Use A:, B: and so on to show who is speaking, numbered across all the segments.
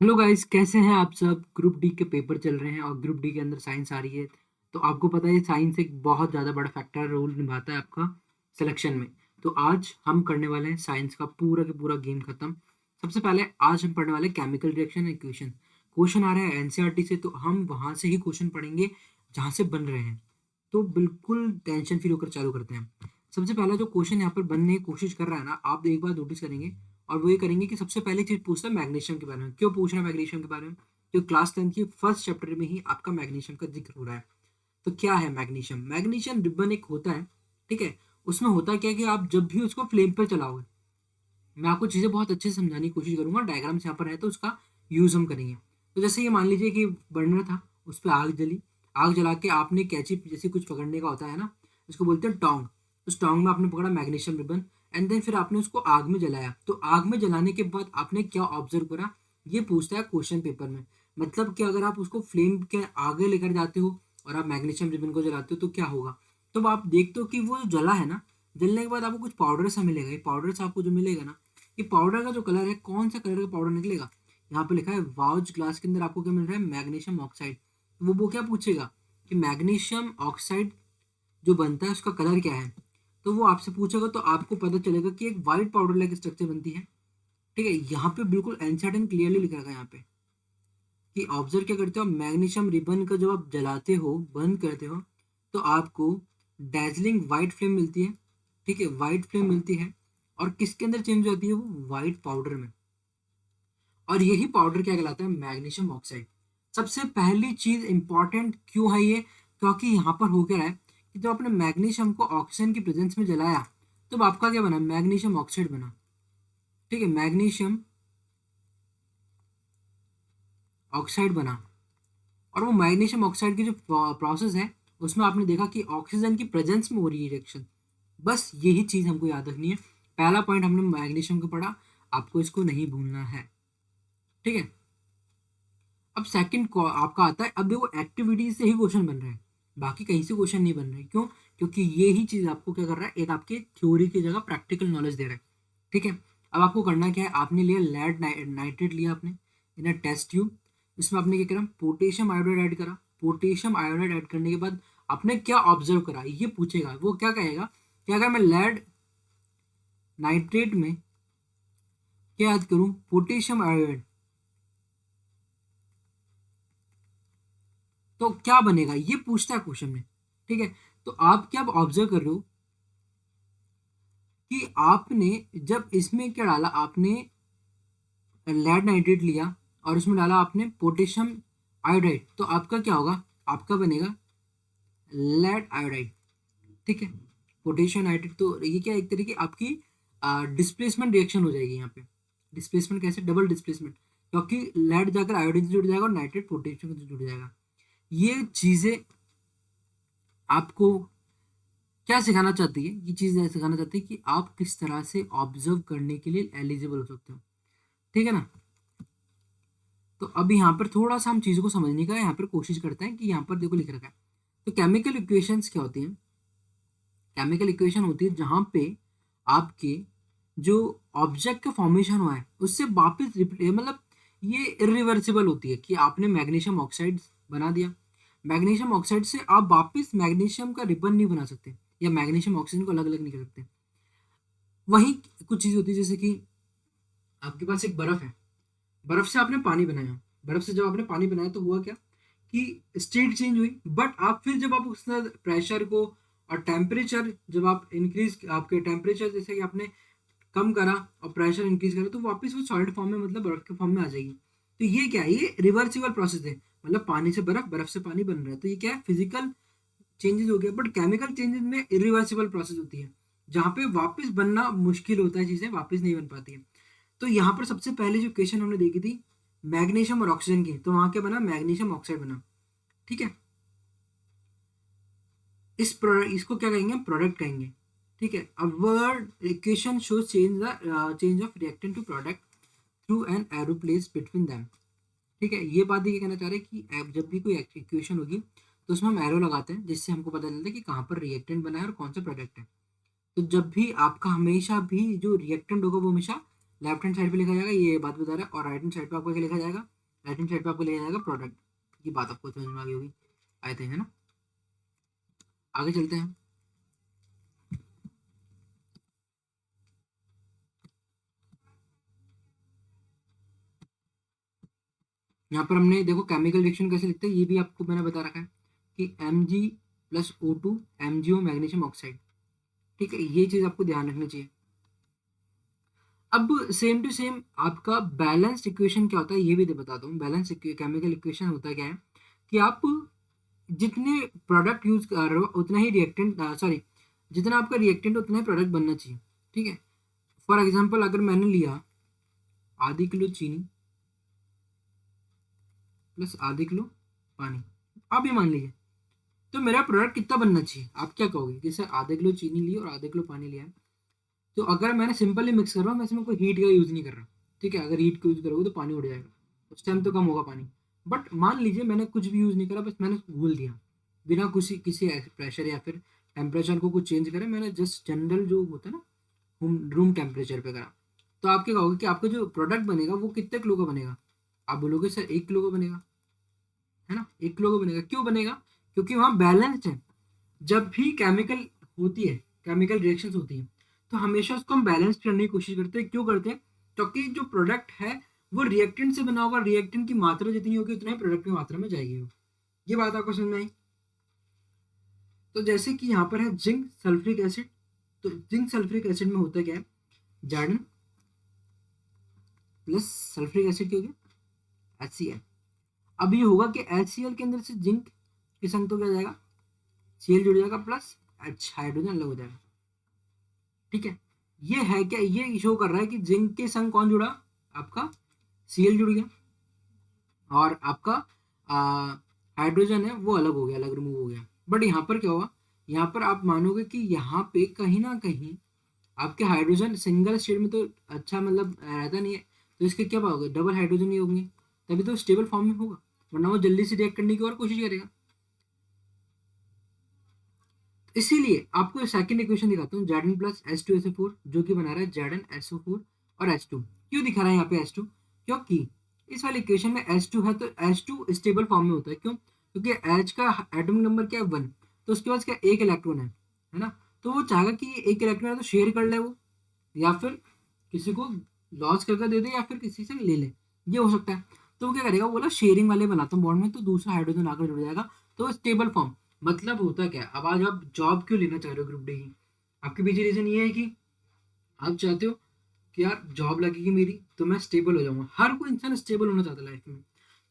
A: Hello guys, कैसे हैं आप सब। ग्रुप डी के पेपर चल रहे हैं और ग्रुप डी के अंदर साइंस आ रही है। तो आपको पता है साइंस एक बहुत ज़्यादा बड़ा फैक्टर रोल निभाता है आपका सिलेक्शन में। तो आज हम करने वाले हैं साइंस का पूरा का पूरा गेम खत्म। सबसे पहले आज हम पढ़ने वाले हैं केमिकल रिएक्शन इक्वेशन। क्वेश्चन आ रहा है एनसीईआरटी से, तो हम वहाँ से ही क्वेश्चन पढ़ेंगे जहाँ से बन रहे हैं। तो बिल्कुल टेंशन फ्री होकर चालू करते हैं। सबसे पहला जो क्वेश्चन यहाँ पर बनने की कोशिश कर रहा है ना, आप एक बार नोटिस करेंगे और वो ये करेंगे कि सबसे पहली चीज पूछता है मैग्नीशियम के बारे में। क्यों पूछ रहा है मैग्नीशियम के बारे में? क्योंकि क्लास 10 की फर्स्ट चैप्टर में ही आपका मैग्नीशियम का जिक्र हो रहा है। तो क्या है मैग्नीशियम? मैग्नीशियम रिबन एक होता है, ठीक है। उसमें होता क्या है कि आप जब भी उसको फ्लेम पर चलाओगे, मैं आपको चीज़ें बहुत अच्छे से समझाने की कोशिश करूंगा। डायग्राम्स यहाँ पर है तो उसका यूज हम करेंगे। तो जैसे ये मान लीजिए कि बर्नर था, उस पर आग जली। आग जला के आपने कैची जैसे कुछ पकड़ने का होता है ना, उसको बोलते हैं टोंग। उस टोंग में आपने पकड़ा मैग्नीशियम रिबन एंड देन फिर आपने उसको आग में जलाया। तो आग में जलाने के बाद आपने क्या ऑब्जर्व करा, ये पूछता है क्वेश्चन पेपर में। मतलब कि अगर आप उसको फ्लेम के आगे लेकर जाते हो और आप मैग्नीशियम रिबन को जलाते हो तो क्या होगा। तो आप देखते हो कि वो जो जला है ना, जलने के बाद आपको कुछ पाउडर सा मिलेगा। ये पाउडर सा आपको जो मिलेगा ना, ये पाउडर का जो कलर है, कौन सा कलर का पाउडर निकलेगा, यहाँ पे लिखा है वाउच ग्लास के अंदर आपको क्या मिल रहा है, मैग्नीशियम ऑक्साइड। वो क्या पूछेगा कि मैग्नीशियम ऑक्साइड जो बनता है उसका कलर क्या है। तो वो आपसे पूछेगा तो आपको पता चलेगा कि एक व्हाइट पाउडर लाइक स्ट्रक्चर बनती है, ठीक है। यहाँ पे बिल्कुल एंसर्ट एंड क्लियरली लिखा है यहाँ पे कि ऑब्जर्व क्या करते हो, मैग्नीशियम रिबन का जब आप जलाते हो, बंद करते हो, तो आपको डैजलिंग व्हाइट फ्लेम मिलती है, ठीक है, व्हाइट फ्लेम मिलती है। और किसके अंदर चेंज होती है, वो व्हाइट पाउडर में। और यही पाउडर क्या कहलाता है, मैग्नीशियम ऑक्साइड। सबसे पहली चीज इंपॉर्टेंट क्यों है ये, क्योंकि यहाँ पर हो क्या रहा है कि जब आपने मैग्नीशियम को ऑक्सीजन की प्रेजेंस में जलाया, तो आपका क्या बना, मैग्नीशियम ऑक्साइड बना, ठीक है, मैग्नीशियम ऑक्साइड बना। और वो मैग्नीशियम ऑक्साइड की जो प्रोसेस है, उसमें आपने देखा कि ऑक्सीजन की प्रेजेंस में हो रही है रिएक्शन। बस यही चीज हमको याद रखनी है। पहला पॉइंट हमने मैग्नीशियम का पढ़ा, आपको इसको नहीं भूलना है, ठीक है। अब सेकंड आपका आता है, अब देखो एक्टिविटीज से ही क्वेश्चन बन रहे हैं, बाकी कहीं से क्वेश्चन नहीं बन रहे। क्यों? क्योंकि ये ही चीज आपको क्या कर रहा है, एक आपके थ्योरी की जगह प्रैक्टिकल नॉलेज दे रहा है, ठीक है। अब आपको करना क्या है, आपने लिया लेड नाइट्रेट लिया आपने इन अ टेस्ट ट्यूब। इसमें आपने क्या करा, पोटेशियम आयोडाइड ऐड करा। पोटेशियम आयोडाइड ऐड करने के बाद आपने क्या ऑब्जर्व करा, ये पूछेगा। वो क्या कहेगा कि अगर मैं लेड नाइट्रेट में क्या याद करूं, पोटेशियम आयोडाइड, तो क्या बनेगा, ये पूछता है क्वेश्चन में, ठीक है। तो आप क्या ऑब्जर्व कर रहे हो कि आपने जब इसमें क्या डाला, आपने लेड नाइट्रेट लिया और उसमें डाला आपने पोटेशियम आयोडाइड, तो आपका क्या होगा, आपका बनेगा लेड आयोडाइड, ठीक है। पोटेशियम नाइट्रेट, तो ये क्या एक तरीके आपकी डिस्प्लेसमेंट रिएक्शन हो जाएगी यहाँ पे। डिस्प्लेसमेंट कैसे, डबल डिस्प्लेसमेंट, क्योंकि लेड जाकर आयोडीन से जुड़ जाएगा और नाइट्रेट पोटेशियम से जुड़ जाएगा। ये चीजें आपको क्या सिखाना चाहती है, ये चीज सिखाना चाहती है कि आप किस तरह से ऑब्जर्व करने के लिए एलिजिबल हो सकते हो, ठीक है ना। तो अभी यहाँ पर थोड़ा सा हम चीज़ों को समझने का यहाँ पर कोशिश करते हैं कि यहाँ पर देखो लिख रखा है। तो केमिकल इक्वेशंस क्या होती हैं, केमिकल इक्वेशन होती है जहाँ पे आपके जो ऑब्जेक्ट का फॉर्मेशन हुआ है उससे वापस मतलब ये इरिवर्सिबल होती है कि आपने मैग्नीशियम ऑक्साइड बना दिया, मैग्नीशियम ऑक्साइड से आप वापस मैग्नीशियम का रिबन नहीं बना सकते या मैग्नीशियम ऑक्सीजन को अलग अलग नहीं कर सकते। वहीं कुछ चीज़ होती है जैसे कि आपके पास एक बर्फ है, बर्फ से आपने पानी बनाया, बर्फ से जब आपने पानी बनाया तो हुआ क्या कि स्टेट चेंज हुई। बट आप फिर जब आप उस प्रेशर को और टेम्परेचर, जब आप इंक्रीज आपके टेम्परेचर जैसे कि आपने कम करा और प्रेशर इंक्रीज करा, तो वापस वो सॉलिड फॉर्म में मतलब बर्फ के फॉर्म में आ जाएगी। तो ये क्या है, ये रिवर्सिबल प्रोसेस है। मतलब पानी से बर्फ, बर्फ से पानी बन रहा है, तो ये क्या है, फिजिकल चेंजेस हो गया। बट केमिकल चेंजेस में इरिवर्सिबल प्रोसेस होती है, जहाँ पे वापस बनना मुश्किल होता है, चीजें वापस नहीं बन पाती है। तो यहाँ पर सबसे पहले जो इक्वेशन हमने देखी थी मैग्नीशियम और ऑक्सीजन की, तो वहां क्या बना, मैग्नीशियम ऑक्साइड बना, ठीक है। इस प्रोडक्ट, इसको क्या कहेंगे, प्रोडक्ट कहेंगे, ठीक है। अब word equation shows change of reactant to product through an arrow place between them, ठीक है। ये बात ये कहना चाह रहे हैं कि जब भी कोई इक्वेशन होगी तो उसमें हम एरो लगाते हैं, जिससे हमको पता चलता है कि कहाँ पर रिएक्टेंट बना है और कौन सा प्रोडक्ट है। तो जब भी आपका हमेशा भी जो रिएक्टेंट होगा वो हमेशा लेफ्ट हैंड साइड पे लिखा जाएगा, ये बात बता रहा है, और राइट हैंड साइड पे आपको क्या लिखा जाएगा, राइट हैंड साइड पे आपको लिखा जाएगा प्रोडक्ट। ये बात आपको समझ में आ गई होगी, आए थे, है ना। आगे चलते हैं। यहाँ पर हमने देखो केमिकल रिएक्शन कैसे लिखते हैं, ये भी आपको मैंने बता रखा है कि Mg+O2 MgO मैग्नीशियम ऑक्साइड। ठीक है, ये चीज आपको ध्यान रखनी चाहिए। अब सेम टू सेम आपका बैलेंस इक्वेशन क्या होता है ये भी बताता हूँ। बैलेंस केमिकल इक्वेशन होता क्या है कि आप जितने प्रोडक्ट यूज कर रहे हो उतना ही रिएक्टेंट, सॉरी, जितना आपका रिएक्टेंट उतना ही प्रोडक्ट बनना चाहिए। ठीक है, फॉर एग्जांपल अगर मैंने लिया आधी किलो चीनी प्लस आधी किलो पानी, आप ये मान लीजिए, तो मेरा प्रोडक्ट कितना बनना चाहिए, आप क्या कहोगे कि सर आधे किलो चीनी ली और आधे किलो पानी लिया है, तो अगर मैंने सिंपली मिक्स कर रहा हूँ, मैं इसमें कोई हीट का यूज़ नहीं कर रहा। ठीक है, अगर हीट का यूज़ करोगे तो पानी उड़ जाएगा, उस टाइम तो कम होगा पानी। बट मान लीजिए मैंने कुछ भी यूज़ नहीं करा, बस मैंने घोल दिया बिना किसी किसी प्रेशर या फिर टेम्परेचर को कुछ चेंज करे, मैंने जस्ट जनरल जो होता है ना रूम टेम्परेचर पे करा, तो आप क्या कहोगे कि आपका जो प्रोडक्ट बनेगा वो कितने किलो का बनेगा, आप बोलोगे सर 1 किलो का बनेगा, है ना, 1 किलो का बनेगा। क्यों बनेगा, क्योंकि वहाँ बैलेंस्ड है। जब भी केमिकल होती है, केमिकल रिएक्शंस होती है, तो हमेशा उसको हम बैलेंस करने की कोशिश करते हैं। क्यों करते हैं, क्योंकि जो प्रोडक्ट है वो रिएक्टेंट से बना होगा, रिएक्टेंट की मात्रा जितनी होगी उतना ही प्रोडक्ट की मात्रा में जाएगी। ये बात आपको समझ में आई। तो जैसे कि यहाँ पर है जिंक सल्फ्रिक एसिड, तो जिंक सल्फ्रिक एसिड में होता क्या है, जार्डन प्लस सल्फ्रिक एसिड क्या हो गया, HCl। अब ये होगा कि HCl के अंदर से जिंक के संग तो क्या जाएगा, Cl जुड़ जाएगा प्लस H हाइड्रोजन अलग हो जाएगा। ठीक है, ये है क्या, ये शो कर रहा है कि जिंक के संग कौन जुड़ा, आपका Cl जुड़ गया, और आपका हाइड्रोजन है वो अलग हो गया, अलग रिमूव हो गया। बट यहाँ पर क्या हुआ, यहाँ पर आप मानोगे कि यहाँ पे कहीं ना कहीं आपके हाइड्रोजन सिंगल स्टेट में तो अच्छा मतलब रहता नहीं है, तो इसके क्या पाओगे, डबल हाइड्रोजन ही होंगे, तभी तो स्टेबल फॉर्म में होगा, वरना वो जल्दी से रिएक्ट करने की और कोशिश करेगा। इसीलिए आपको सेकंड इक्वेशन दिखाता हूँ, Zn प्लस H2SO4 जो कि बना रहा है ZnSO4 और H2। क्यों दिखा रहा है यहाँ पे H2, क्योंकि इस वाले इक्वेशन में H2 है, तो H2 स्टेबल फॉर्म में होता है। क्यों, क्योंकि H का एटॉमिक नंबर क्या है 1, तो उसके पास क्या एक इलेक्ट्रॉन है ना, तो वो चाहेगा कि ये एक इलेक्ट्रॉन है तो शेयर कर ले वो, या फिर किसी को लॉस करके दे दे, या फिर किसी से ले ले, ये हो सकता है। तो वो क्या करेगा, वो बोला शेयरिंग वाले बनाता हूँ बॉन्ड में, तो दूसरा हाइड्रोजन आकर जुड़ जाएगा, तो स्टेबल फॉर्म। मतलब होता क्या है, अब आज आप जॉब क्यों लेना चाह रहे हो ग्रुप डी की, आपके पीछे रीजन ये है कि आप चाहते हो कि यार जॉब लगेगी मेरी तो मैं स्टेबल हो जाऊंगा। हर कोई इंसान स्टेबल होना चाहता है लाइफ में।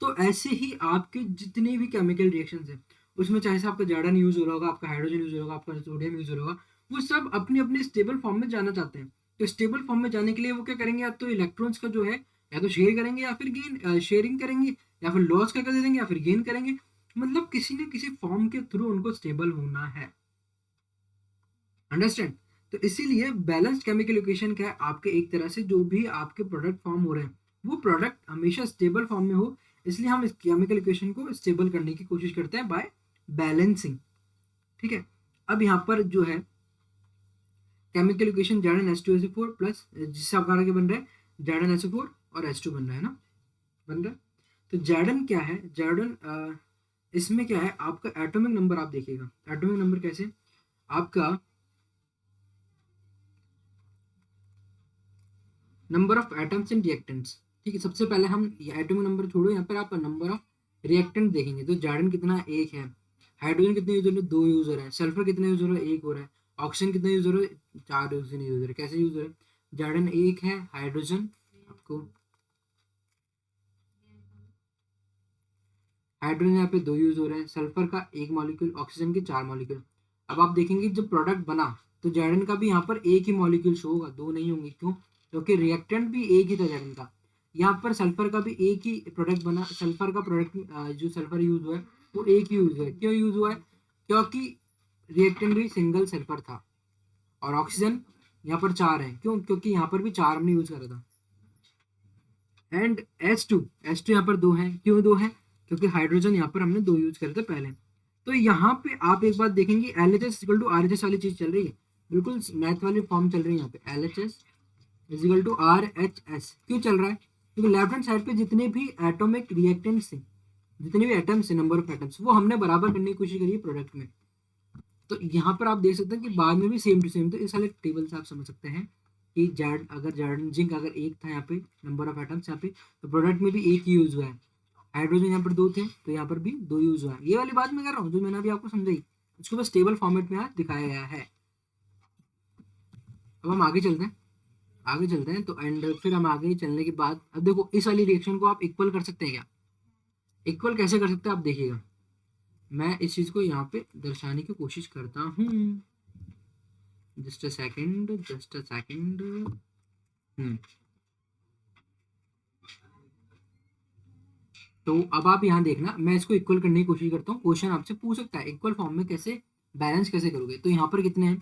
A: तो ऐसे ही आपके जितने भी केमिकल रिएक्शंस हैं उसमें चाहे से आपका जार्डन यूज हो रहा होगा, आपका हाइड्रोजन यूज हो रहा होगा, आपका सोडियम यूज हो रहा होगा, वो सब अपने अपने स्टेबल फॉर्म में जाना चाहते हैं। तो स्टेबल फॉर्म में जाने के लिए वो क्या करेंगे, या तो इलेक्ट्रॉन्स का जो है या तो शेयर करेंगे या फिर गेन शेयरिंग करेंगे, या फिर लॉस करके दे देंगे या फिर गेन करेंगे। मतलब किसी न किसी फॉर्म के थ्रू उनको स्टेबल होना है। अंडरस्टैंड। तो इसीलिए बैलेंस्ड केमिकल इक्वेशन क्या है, आपके एक तरह से जो भी आपके प्रोडक्ट फॉर्म हो रहे हैं वो प्रोडक्ट हमेशा स्टेबल फॉर्म में हो, इसलिए हम इस केमिकल इक्वेशन को स्टेबल करने की कोशिश करते हैं बाय बैलेंसिंग। ठीक है, अब यहाँ पर जो है केमिकल इक्वेशन ZnH2SO4 प्लस जिससे आपका आगे बन रहा है ZnSO4 और H2 बन रहा है ना, बन रहा है। तो जैडन क्या है, जैडन इसमें क्या है, आपका एटॉमिक नंबर आप देखिएगा, एटॉमिक नंबर कैसे, आपका number of atoms in reactants. ठीक है, सबसे पहले हम एटॉमिक नंबर छोड़ो, यहाँ पर आप नंबर ऑफ रिएक्टेंट देखेंगे, तो जैडन कितना है, 1 है। हाइड्रोजन कितने यूज हो रहे हैं, 2 यूज हो रहा है। सल्फर कितने यूज हो रहा है, 1 हो रहा है। ऑक्सीजन कितने यूज हो रहा है, 4 ऑक्सीजन यूज हो रहा है। कैसे यूज हो रहा है, जैडन 1 है, हाइड्रोजन आपको हाइड्रोजन यहाँ पे 2 यूज हो रहे हैं, सल्फर का 1 मॉलिक्यूल, ऑक्सीजन के 4 मॉलिक्यूल। अब आप देखेंगे जब प्रोडक्ट बना तो जैडन का भी यहाँ पर 1 ही मॉलिक्यूल शो होगा, 2 नहीं होंगे। क्यों, क्योंकि रिएक्टेंट भी 1 ही था जैडन का। यहाँ पर सल्फर का भी 1 ही प्रोडक्ट बना, सल्फर का प्रोडक्ट जो सल्फर यूज हुआ है वो 1 ही यूज हुआ है। क्यों यूज हुआ है, क्योंकि रिएक्टेंट भी सिंगल सल्फर था। और ऑक्सीजन यहाँ पर 4 है, क्यों, क्योंकि यहाँ पर भी 4 हमने यूज करा था। एंड H2 यहाँ पर 2 है, क्यों 2 है, क्योंकि हाइड्रोजन यहाँ पर हमने 2 यूज करे थे पहले। तो यहाँ पे आप एक बात देखेंगे LHS इक्वल टू RHS वाली चीज चल रही है, बिल्कुल मैथ वाली फॉर्म चल रही है यहाँ पे। LHS is equal to RH क्यों चल रहा है? क्योंकि लेफ्ट हैंड साइड पे जितने भी एटॉमिक रिएक्टेंट्स हैं, जितने भी एटम्स हैं, नंबर ऑफ एटम्स, वो हमने बराबर करने की कोशिश करी है प्रोडक्ट में। तो यहाँ पर आप देख सकते हैं कि बाद में भी सेम टू सेम, तो इस वाले टेबल से आप समझ सकते हैं कि जेड अगर जेड जिंक अगर एक था यहाँ पे नंबर ऑफ एटम्स यहाँ पे, तो प्रोडक्ट में भी एक ही यूज हुआ है। हाइड्रोजन यहाँ पर 2 थे तो यहाँ पर भी 2 यूज हुआ है। ये वाली बात मैं कर रहा हूँ जो मैंने अभी आपको समझाई, उसको बस टेबल फॉर्मेट में आज दिखाया गया है। अब हम आगे चलते हैं, आगे चलते हैं तो एंड फिर हम आगे चलने के बाद अब देखो इस वाली रिएक्शन को आप इक्वल कर सकते हैं क्या? इक्वल कैसे कर सकते हैं आप देखिएगा, मैं इस चीज को यहाँ पे दर्शाने की कोशिश करता हूँ। Just a second, just a second. तो अब आप यहाँ देखना, मैं इसको इक्वल करने की कोशिश करता हूँ। क्वेश्चन आपसे पूछ सकता है इक्वल फॉर्म में कैसे बैलेंस कैसे करोगे। तो यहाँ पर कितने हैं,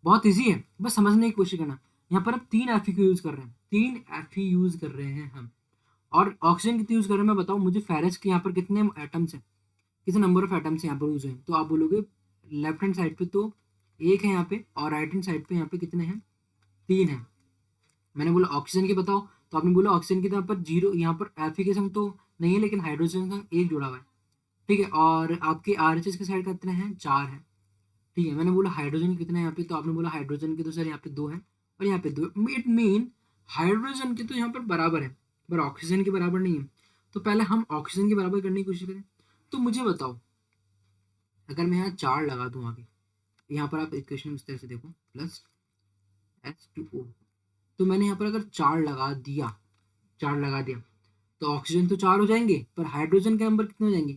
A: बहुत इजी है, बस समझने की कोशिश करना। यहाँ पर हम 3 Fe को यूज कर रहे हैं, 3 Fe यूज कर रहे हैं हम, और ऑक्सीजन कितनी यूज कर रहे हैं मैं बताऊँ मुझे। फेरस के यहाँ पर कितने एटम्स हैं, कितने नंबर ऑफ एटम्स यहाँ पर यूज हैं, तो आप बोलोगे लेफ्ट हैंड साइड पे तो 1 है यहाँ पे, और राइट हैंड साइड पे यहाँ पे कितने हैं, 3 है। मैंने बोला ऑक्सीजन की बताओ, तो आपने बोला ऑक्सीजन की यहाँ पर 0, यहाँ पर Fe के संग तो नहीं है लेकिन हाइड्रोजन संग 1 जुड़ा हुआ है, ठीक है। और आपके RHS के साइड कितने हैं, 4 है, ठीक है। मैंने बोला हाइड्रोजन कितने हैं यहाँ पे, तो आपने बोला हाइड्रोजन के तो सर यहाँ पे 2 है और यहाँ पे 2। इट मीन हाइड्रोजन के तो यहाँ पर बराबर है पर ऑक्सीजन के बराबर नहीं है। तो पहले हम ऑक्सीजन के बराबर करने की कोशिश करें। तो मुझे बताओ अगर मैं यहाँ 4 लगा दूँ आगे, यहाँ पर आप इक्वेशन इस तरह से देखो, प्लस H2O, तो मैंने यहाँ पर अगर 4 लगा दिया, 4 लगा दिया तो ऑक्सीजन तो 4 हो जाएंगे, पर हाइड्रोजन के नंबर कितने हो जाएंगे,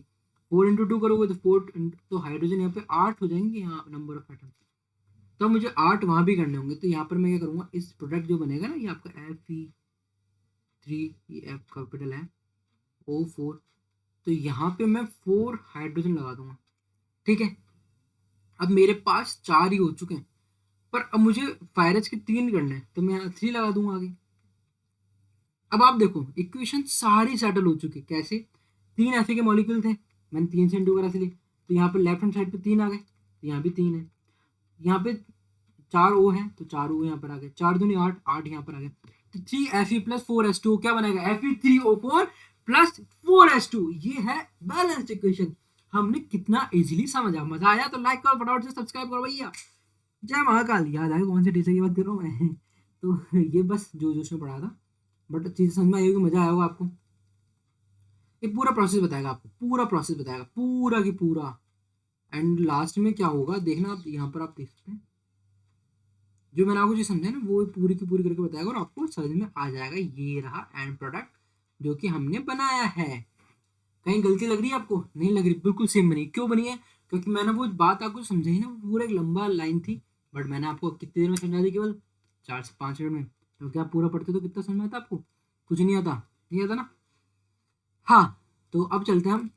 A: 4 × 2 करोगे तो 4, तो हाइड्रोजन यहाँ पे 8 हो जाएंगे यहाँ नंबर ऑफ एटम। तो मुझे 8 वहाँ भी करने होंगे, तो यहाँ पर मैं क्या करूँगा, इस प्रोडक्ट जो बनेगा ना, ये आपका Fe3, ये F कैपिटल है, O4, तो यहाँ पे मैं 4 हाइड्रोजन लगा दूंगा, ठीक है। अब मेरे पास 4 ही हो चुके हैं, पर अब मुझे फायरस के 3 करने हैं, तो मैं यहाँ 3 लगा दूंगा आगे। अब आप देखो इक्वेशन सारी सेटल हो चुकी, कैसे, 3 Fe के मॉलिक्यूल थे, मैंने 3 से इंटू करा इसलिए, तो यहाँ पे लेफ्ट हैंड साइड पे 3 आ गए, तो यहाँ भी 3 है। यहाँ पे 4 O है तो 4 O यहाँ पर आ गए, 4 दूनी 8, 8 यहाँ पर आ गए। तो 3 Fe प्लस 4H2 क्या बनाएगा, Fe3O4 प्लस 4H2, ये है बैलेंस्ड इक्वेशन। हमने कितना इजीली समझा, मजा आया तो लाइक करो, फटाफट से सब्सक्राइब करो भैया। जय महाकाल, याद आया कौन से टीचर की बात कर रहा हूँ मैं। तो ये बस जो उसने पढ़ा था, बट चीज़ समझ में आई होगी, मजा आया होगा आपको। ये पूरा प्रोसेस बताएगा आपको, पूरा प्रोसेस बताएगा, पूरा की पूरा। एंड लास्ट में क्या होगा देखना, आप यहाँ पर आप देख सकते हैं, जो मैंने आपको जो समझा ना वो पूरी की पूरी करके बताएगा और आपको समझ में आ जाएगा। ये रहा एंड प्रोडक्ट जो कि हमने बनाया है। कहीं गलती लग रही है आपको? नहीं लग रही, बिल्कुल सेम बनी। क्यों बनी है? क्योंकि मैंने वो बात आपको समझाई ना, वो पूरा एक लंबा लाइन थी, बट मैंने आपको कितनी देर में समझा दी, केवल 4 से 5 मिनट में। तो क्या पूरा पढ़ते तो कितना समझ में आता आपको? कुछ नहीं आता, नहीं आता ना। हाँ, तो अब चलते हैं हम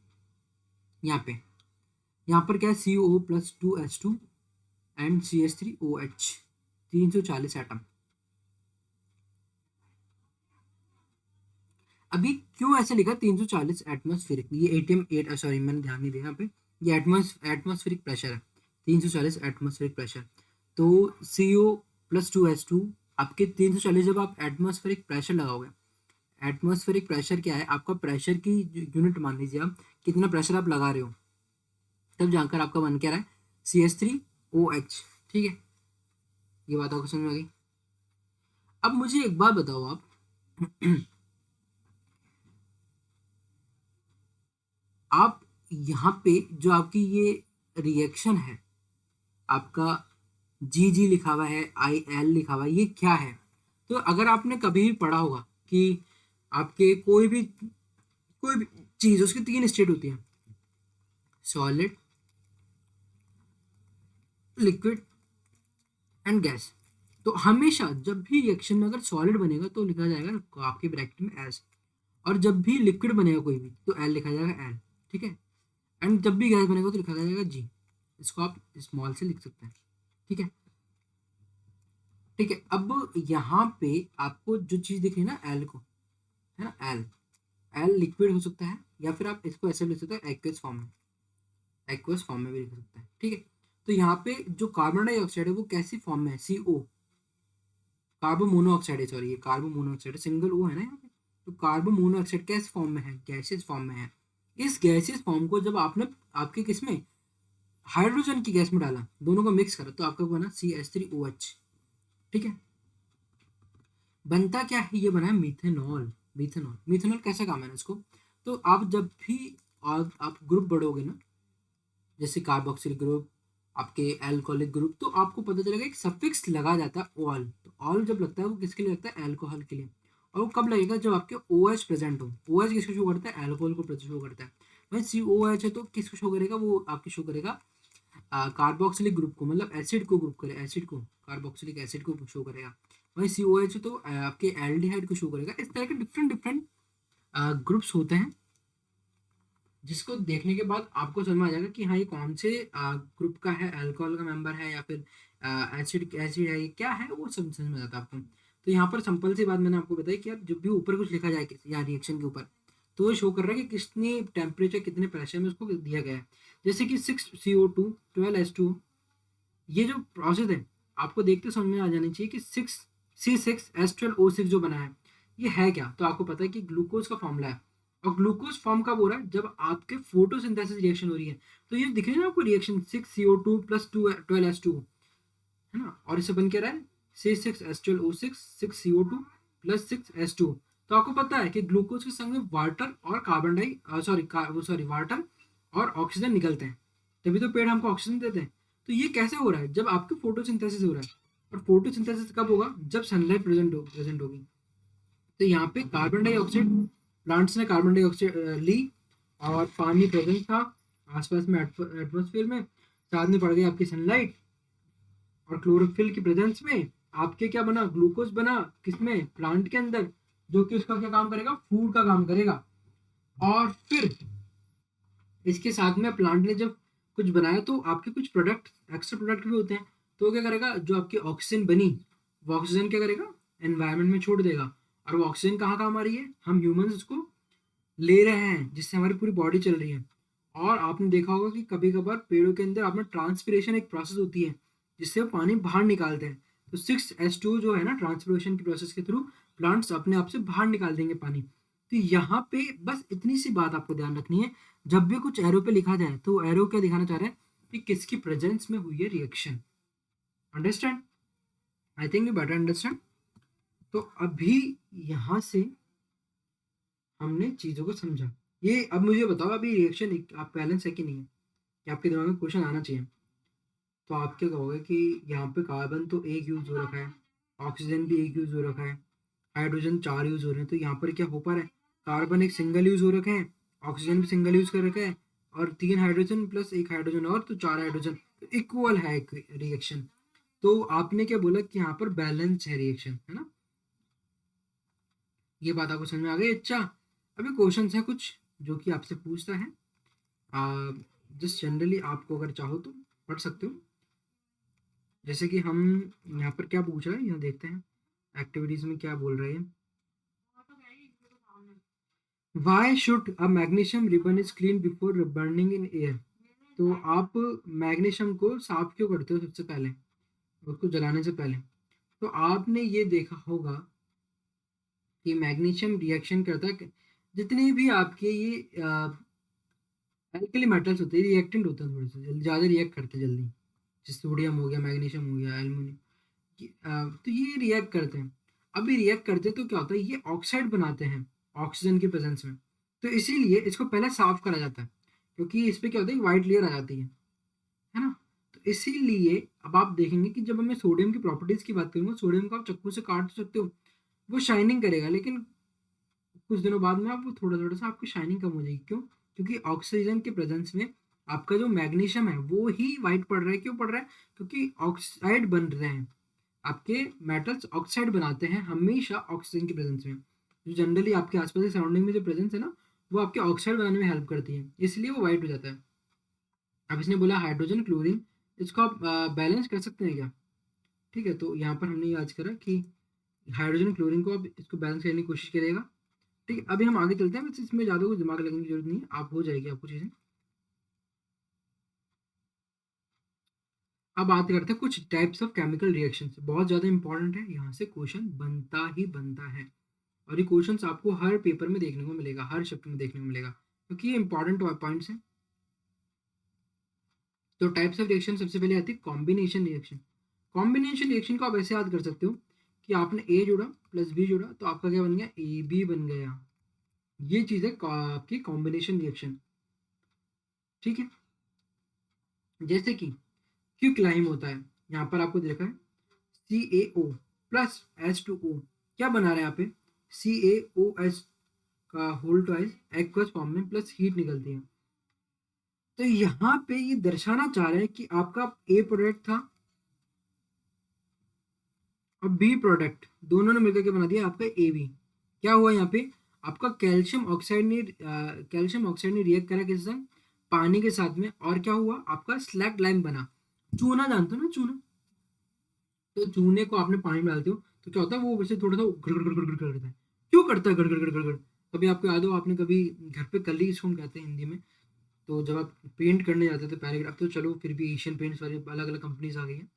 A: यहाँ पे। यहाँ पर क्या है, CO plus 2H2 and CH3OH, 340 atom. अभी क्यों ऐसे लिखा 340 एटमॉस्फेरिक, ये एटीएम 8, सॉरी मैंने ध्यान नहीं दिया यहाँ पे, ये एटमॉस्फेरिक प्रेशर है, 340 एटमॉस्फेरिक प्रेशर। तो CO प्लस 2H2 आपके 340, जब आप एटमॉस्फेरिक प्रेशर लगाओगे, एटमॉस्फेरिक प्रेशर क्या है, आपका प्रेशर की यूनिट मान लीजिए आप, कितना प्रेशर आप लगा रहे हो, तब जाकर आपका बन क्या रहा है, CH3OH, ठीक है। ये बात आपको समझ में आ गई। अब मुझे एक बात बताओ आप, आप यहाँ पे जो आपकी ये रिएक्शन है, आपका GG लिखा हुआ है, IL लिखा हुआ है, ये क्या है? तो अगर आपने कभी भी पढ़ा होगा कि आपके कोई भी चीज, उसकी 3 स्टेट होती है, सॉलिड, लिक्विड एंड गैस। तो हमेशा जब भी रिएक्शन में अगर सॉलिड बनेगा तो लिखा जाएगा आपके ब्रैकेट में S, और जब भी लिक्विड बनेगा कोई भी तो L लिखा जाएगा L, ठीक है। एंड जब भी गैस बनेगा तो लिखा जाएगा G, इसको आप स्मॉल से लिख सकते हैं, ठीक है। ठीक है, अब यहाँ पे आपको जो चीज दिख रही है ना, एल को, है ना, एल लिक्विड हो सकता है, या फिर आप इसको ऐसे लिख सकते हैं एक्वस फॉर्म में, एक्वस फॉर्म में भी लिख सकते हैं, ठीक है। तो यहाँ पे जो कार्बन डाइऑक्साइड है वो कैसी फॉर्म में है, CO, कार्बन मोनोऑक्साइड है, सॉरी ये कार्बन मोनोऑक्साइड है, सिंगल ओ है ना यहाँ पे। तो कार्बन मोनोऑक्साइड किस फॉर्म में है, गैसेस फॉर्म में है। इस गैसेस फॉर्म को जब आपने आपके किसमें हाइड्रोजन की गैस में डाला, दोनों को मिक्स करा, तो आपका बना CH3OH। ठीक है, बनता क्या है, ये बना है मिथेनॉल। मिथेनॉल, मिथेनॉल कैसा काम है ना इसको, तो आप जब भी आप ग्रुप बढ़ोगे ना, जैसे कार्बोक्सिल ग्रुप, आपके एल्कोहलिक ग्रुप, तो आपको पता चलेगा एक सफिक्स लगा जाता है ऑल। तो ऑल जब लगता है वो किसके लिए लगता है, अल्कोहल के लिए। और वो कब लगेगा, जब आपके OH प्रेजेंट हो। OH किसको शो करता है, अल्कोहल को शो करता है। भाई COH है तो किसको शो करेगा, वो आपकी शो करेगा कार्बोक्सिलिक ग्रुप को, मतलब एसिड को ग्रुप करे, एसिड को, कार्बोक्सिलिक एसिड को शो करेगा। वही COH तो आपके एल्डिहाइड को शो करेगा। इस तरह के डिफरेंट डिफरेंट ग्रुप्स होते हैं, जिसको देखने के बाद आपको समझ में आ जाएगा कि हाँ ये कौन से ग्रुप का है, अल्कोहल का मेंबर है या फिर एसिड एसिड है, ये क्या है, वो सब समझ में आता है आपको। तो यहाँ पर सिंपल सी बात मैंने आपको बताई कि यार जब भी ऊपर कुछ लिखा जाए या रिएक्शन के ऊपर, तो वो शो कर रहा है कि कितनी टेम्परेचर, कितने प्रेशर में उसको दिया गया है। जैसे कि 6CO2 12H2, ये जो प्रोसेस है आपको देखते समझ में आ जानी चाहिए कि 6C6H12O6 जो बना है ये है क्या। तो आपको पता है कि ग्लूकोज का फॉर्मूला है, और ग्लूकोज फॉर्म कब हो रहा है, जब आपके फोटोसिंथेसिस रिएक्शन हो रही है। तो ये दिख रही है ना आपको रिएक्शन 6CO2 प्लस 12H2, है ना, और इसे बन के रहा है C6H12O6 6CO2 प्लस 6H2। तो आपको पता है कि ग्लूकोज के संग में वाटर और कार्बन डाई सॉरी वाटर और ऑक्सीजन निकलते हैं, तभी तो पेड़ हमको ऑक्सीजन देते हैं। तो ये कैसे हो रहा है, जब आपकी फोटोसिंथेसिस हो रहा है। और फोटोसिंथेसिस कब होगा, जब सनलाइट प्रेजेंट होगी। तो यहाँ पे कार्बन डाइऑक्साइड, प्लांट्स ने कार्बन डाइऑक्साइड ली, और पानी प्रेजेंट था आसपास में एटमोसफेयर में, साथ में पड़ गई आपकी सनलाइट, और क्लोरोफिल की प्रेजेंस में आपके क्या बना, ग्लूकोज बना, किसमें, प्लांट के अंदर, जो कि उसका क्या काम करेगा, फूड का काम करेगा। और फिर इसके साथ में प्लांट ने जब कुछ बनाया तो आपके कुछ प्रोडक्ट, एक्स्ट्रा प्रोडक्ट भी होते हैं। तो वो क्या करेगा, जो आपकी ऑक्सीजन बनी, वो ऑक्सीजन क्या करेगा, एनवायरनमेंट में छोड़ देगा। और वो ऑक्सीजन कहाँ काम आ रही है, हम ह्यूमंस उसको ले रहे हैं, जिससे हमारी पूरी बॉडी चल रही है। और आपने देखा होगा कि कभी कभार पेड़ों के अंदर आपने ट्रांसपिरेशन एक प्रोसेस होती है, जिससे वो पानी बाहर निकालते हैं। तो 6H2 जो है ना, ट्रांसपिरेशन की प्रोसेस के थ्रू प्लांट्स अपने आप से बाहर निकाल देंगे पानी। तो यहाँ पे बस इतनी सी बात आपको ध्यान रखनी है, जब भी कुछ एरो पे लिखा जाए तो एरो क्या दिखाना चाह रहा है कि किसकी प्रेजेंस में हुई है reaction. Understand, I think you better understand. तो अभी यहाँ से हमने चीजों को समझा। ये अब मुझे बताओ, अभी रिएक्शन आप बैलेंस है कि नहीं है, कि आपके दिमाग में क्वेश्चन आना चाहिए। तो आप क्या कहोगे कि यहाँ पे कार्बन तो एक यूज हो रखा है, ऑक्सीजन भी एक यूज हो रखा है, हाइड्रोजन 4 यूज हो रहे हैं, तो यहाँ पर क्या हो पा रहा है, कार्बन एक सिंगल यूज हो रखा है, ऑक्सीजन भी सिंगल यूज कर रखा है, और 3 हाइड्रोजन प्लस एक हाइड्रोजन और, तो 4 हाइड्रोजन, इक्वल है एक रिएक्शन। तो आपने क्या बोला कि यहाँ पर बैलेंस है रिएक्शन, है ना। ये बात आपको समझ में आ गई। अच्छा, अभी क्वेश्चन है कुछ जो कि आपसे पूछता है, जस्ट जनरली आपको अगर चाहो तो पढ़ सकते हो। जैसे कि हम यहाँ पर क्या पूछ रहा है, यहाँ देखते हैं एक्टिविटीज में क्या बोल रहे हैं। Why should a magnesium ribbon is clean before burning in air. तो आप मैग्नीशियम को साफ क्यों करते हो सबसे पहले, उसको जलाने से पहले। तो आपने ये देखा होगा कि मैग्नीशियम रिएक्शन करता है, जितने भी आपके ये एल्कली मेटल्स होते हैं रिएक्टेंट होते हैं, थोड़े से ज़्यादा रिएक्ट करते हैं जल्दी। जैसे सोडियम हो गया, मैग्नीशियम हो गया, एल्युमिनियम, तो ये रिएक्ट करते हैं। अभी रिएक्ट करते हैं तो क्या होता है, ये ऑक्साइड बनाते हैं ऑक्सीजन के प्रेजेंस में। तो इसीलिए इसको पहले साफ करा जाता है, क्योंकि इस पे क्या होता है, व्हाइट लेयर आ जाती है ना। तो इसीलिए अब आप देखेंगे कि जब मैं सोडियम की प्रॉपर्टीज की बात करूंगा, सोडियम को आप चाकू से काट तो सकते हो, वो शाइनिंग करेगा, लेकिन कुछ दिनों बाद में आप वो थोड़ा थोड़ा सा आपकी शाइनिंग कम हो जाएगी। क्यों, क्योंकि ऑक्सीजन के प्रेजेंस में आपका जो मैग्नीशियम है वो ही वाइट पड़ रहा है। क्यों पड़ रहा है, क्योंकि ऑक्साइड बन रहे हैं, आपके मेटल्स ऑक्साइड बनाते हैं हमेशा ऑक्सीजन की प्रेजेंस में। जो जनरली आपके आसपास के सराउंडिंग में जो प्रेजेंस है ना, वो आपके ऑक्साइड बनाने में हेल्प करती है, इसलिए वो वाइट हो जाता है। अब इसने बोला हाइड्रोजन क्लोरीन, इसको आप बैलेंस कर सकते हैं क्या। ठीक है, तो यहाँ पर हमने ये आज करा कि हाइड्रोजन क्लोरीन को आप इसको बैलेंस करने की कोशिश करिएगा। ठीक है, अभी हम आगे चलते हैं, बस इसमें ज़्यादा कुछ दिमाग लगने की जरूरत नहीं है, आप हो जाएगी आपको चीज़ें। अब बात करते हैं कुछ टाइप्स ऑफ केमिकल रिएक्शन। बहुत ज़्यादा इंपॉर्टेंट है, यहाँ से क्वेश्चन बनता ही बनता है और ये क्वेश्चंस आपको हर पेपर में देखने को मिलेगा, हर शिफ्ट में देखने को मिलेगा, क्योंकि ये इंपॉर्टेंट पॉइंट्स हैं। तो टाइप्स ऑफ रिएक्शन सबसे पहले आती है कॉम्बिनेशन रिएक्शन। कॉम्बिनेशन रिएक्शन को आप ऐसे याद कर सकते हो कि आपने ए जोड़ा प्लस बी जोड़ा तो आपका क्या बन गया, ए बी बन गया। ये चीज़ है आपकी कॉम्बिनेशन रिएक्शन, ठीक है। जैसे कि क्विक लाइम होता है, यहाँ पर आपको देखा है CaO प्लस H2O, क्या बना रहा है यहाँ पे, CaOH का होल ट्वाइस एक्वस फॉर्म में प्लस हीट निकलती है। तो यहाँ पे ये दर्शाना चाह रहे हैं कि आपका ए प्रोडक्ट था और बी प्रोडक्ट दोनों ने मिलकर के बना दिया आपका ए बी। क्या हुआ यहाँ पे, आपका कैल्शियम ऑक्साइड ने रिएक्ट करा किसके साथ, पानी के साथ में, और क्या हुआ आपका स्लैग लाइम बना। चूना जानते हो ना, चूना, तो चूने को आपने पानी में डालते हो तो क्या होता है, वो वैसे थोड़ा सा गड़ करता है। क्यों करता है गड़? कभी आपको याद हो, आपने कभी घर पे कली इसको हम कहते हैं हिंदी में, तो जब आप पेंट करने जाते थे पहले, अब तो चलो फिर भी एशियन पेंट्स वाली अलग अलग कंपनीज आ गई हैं,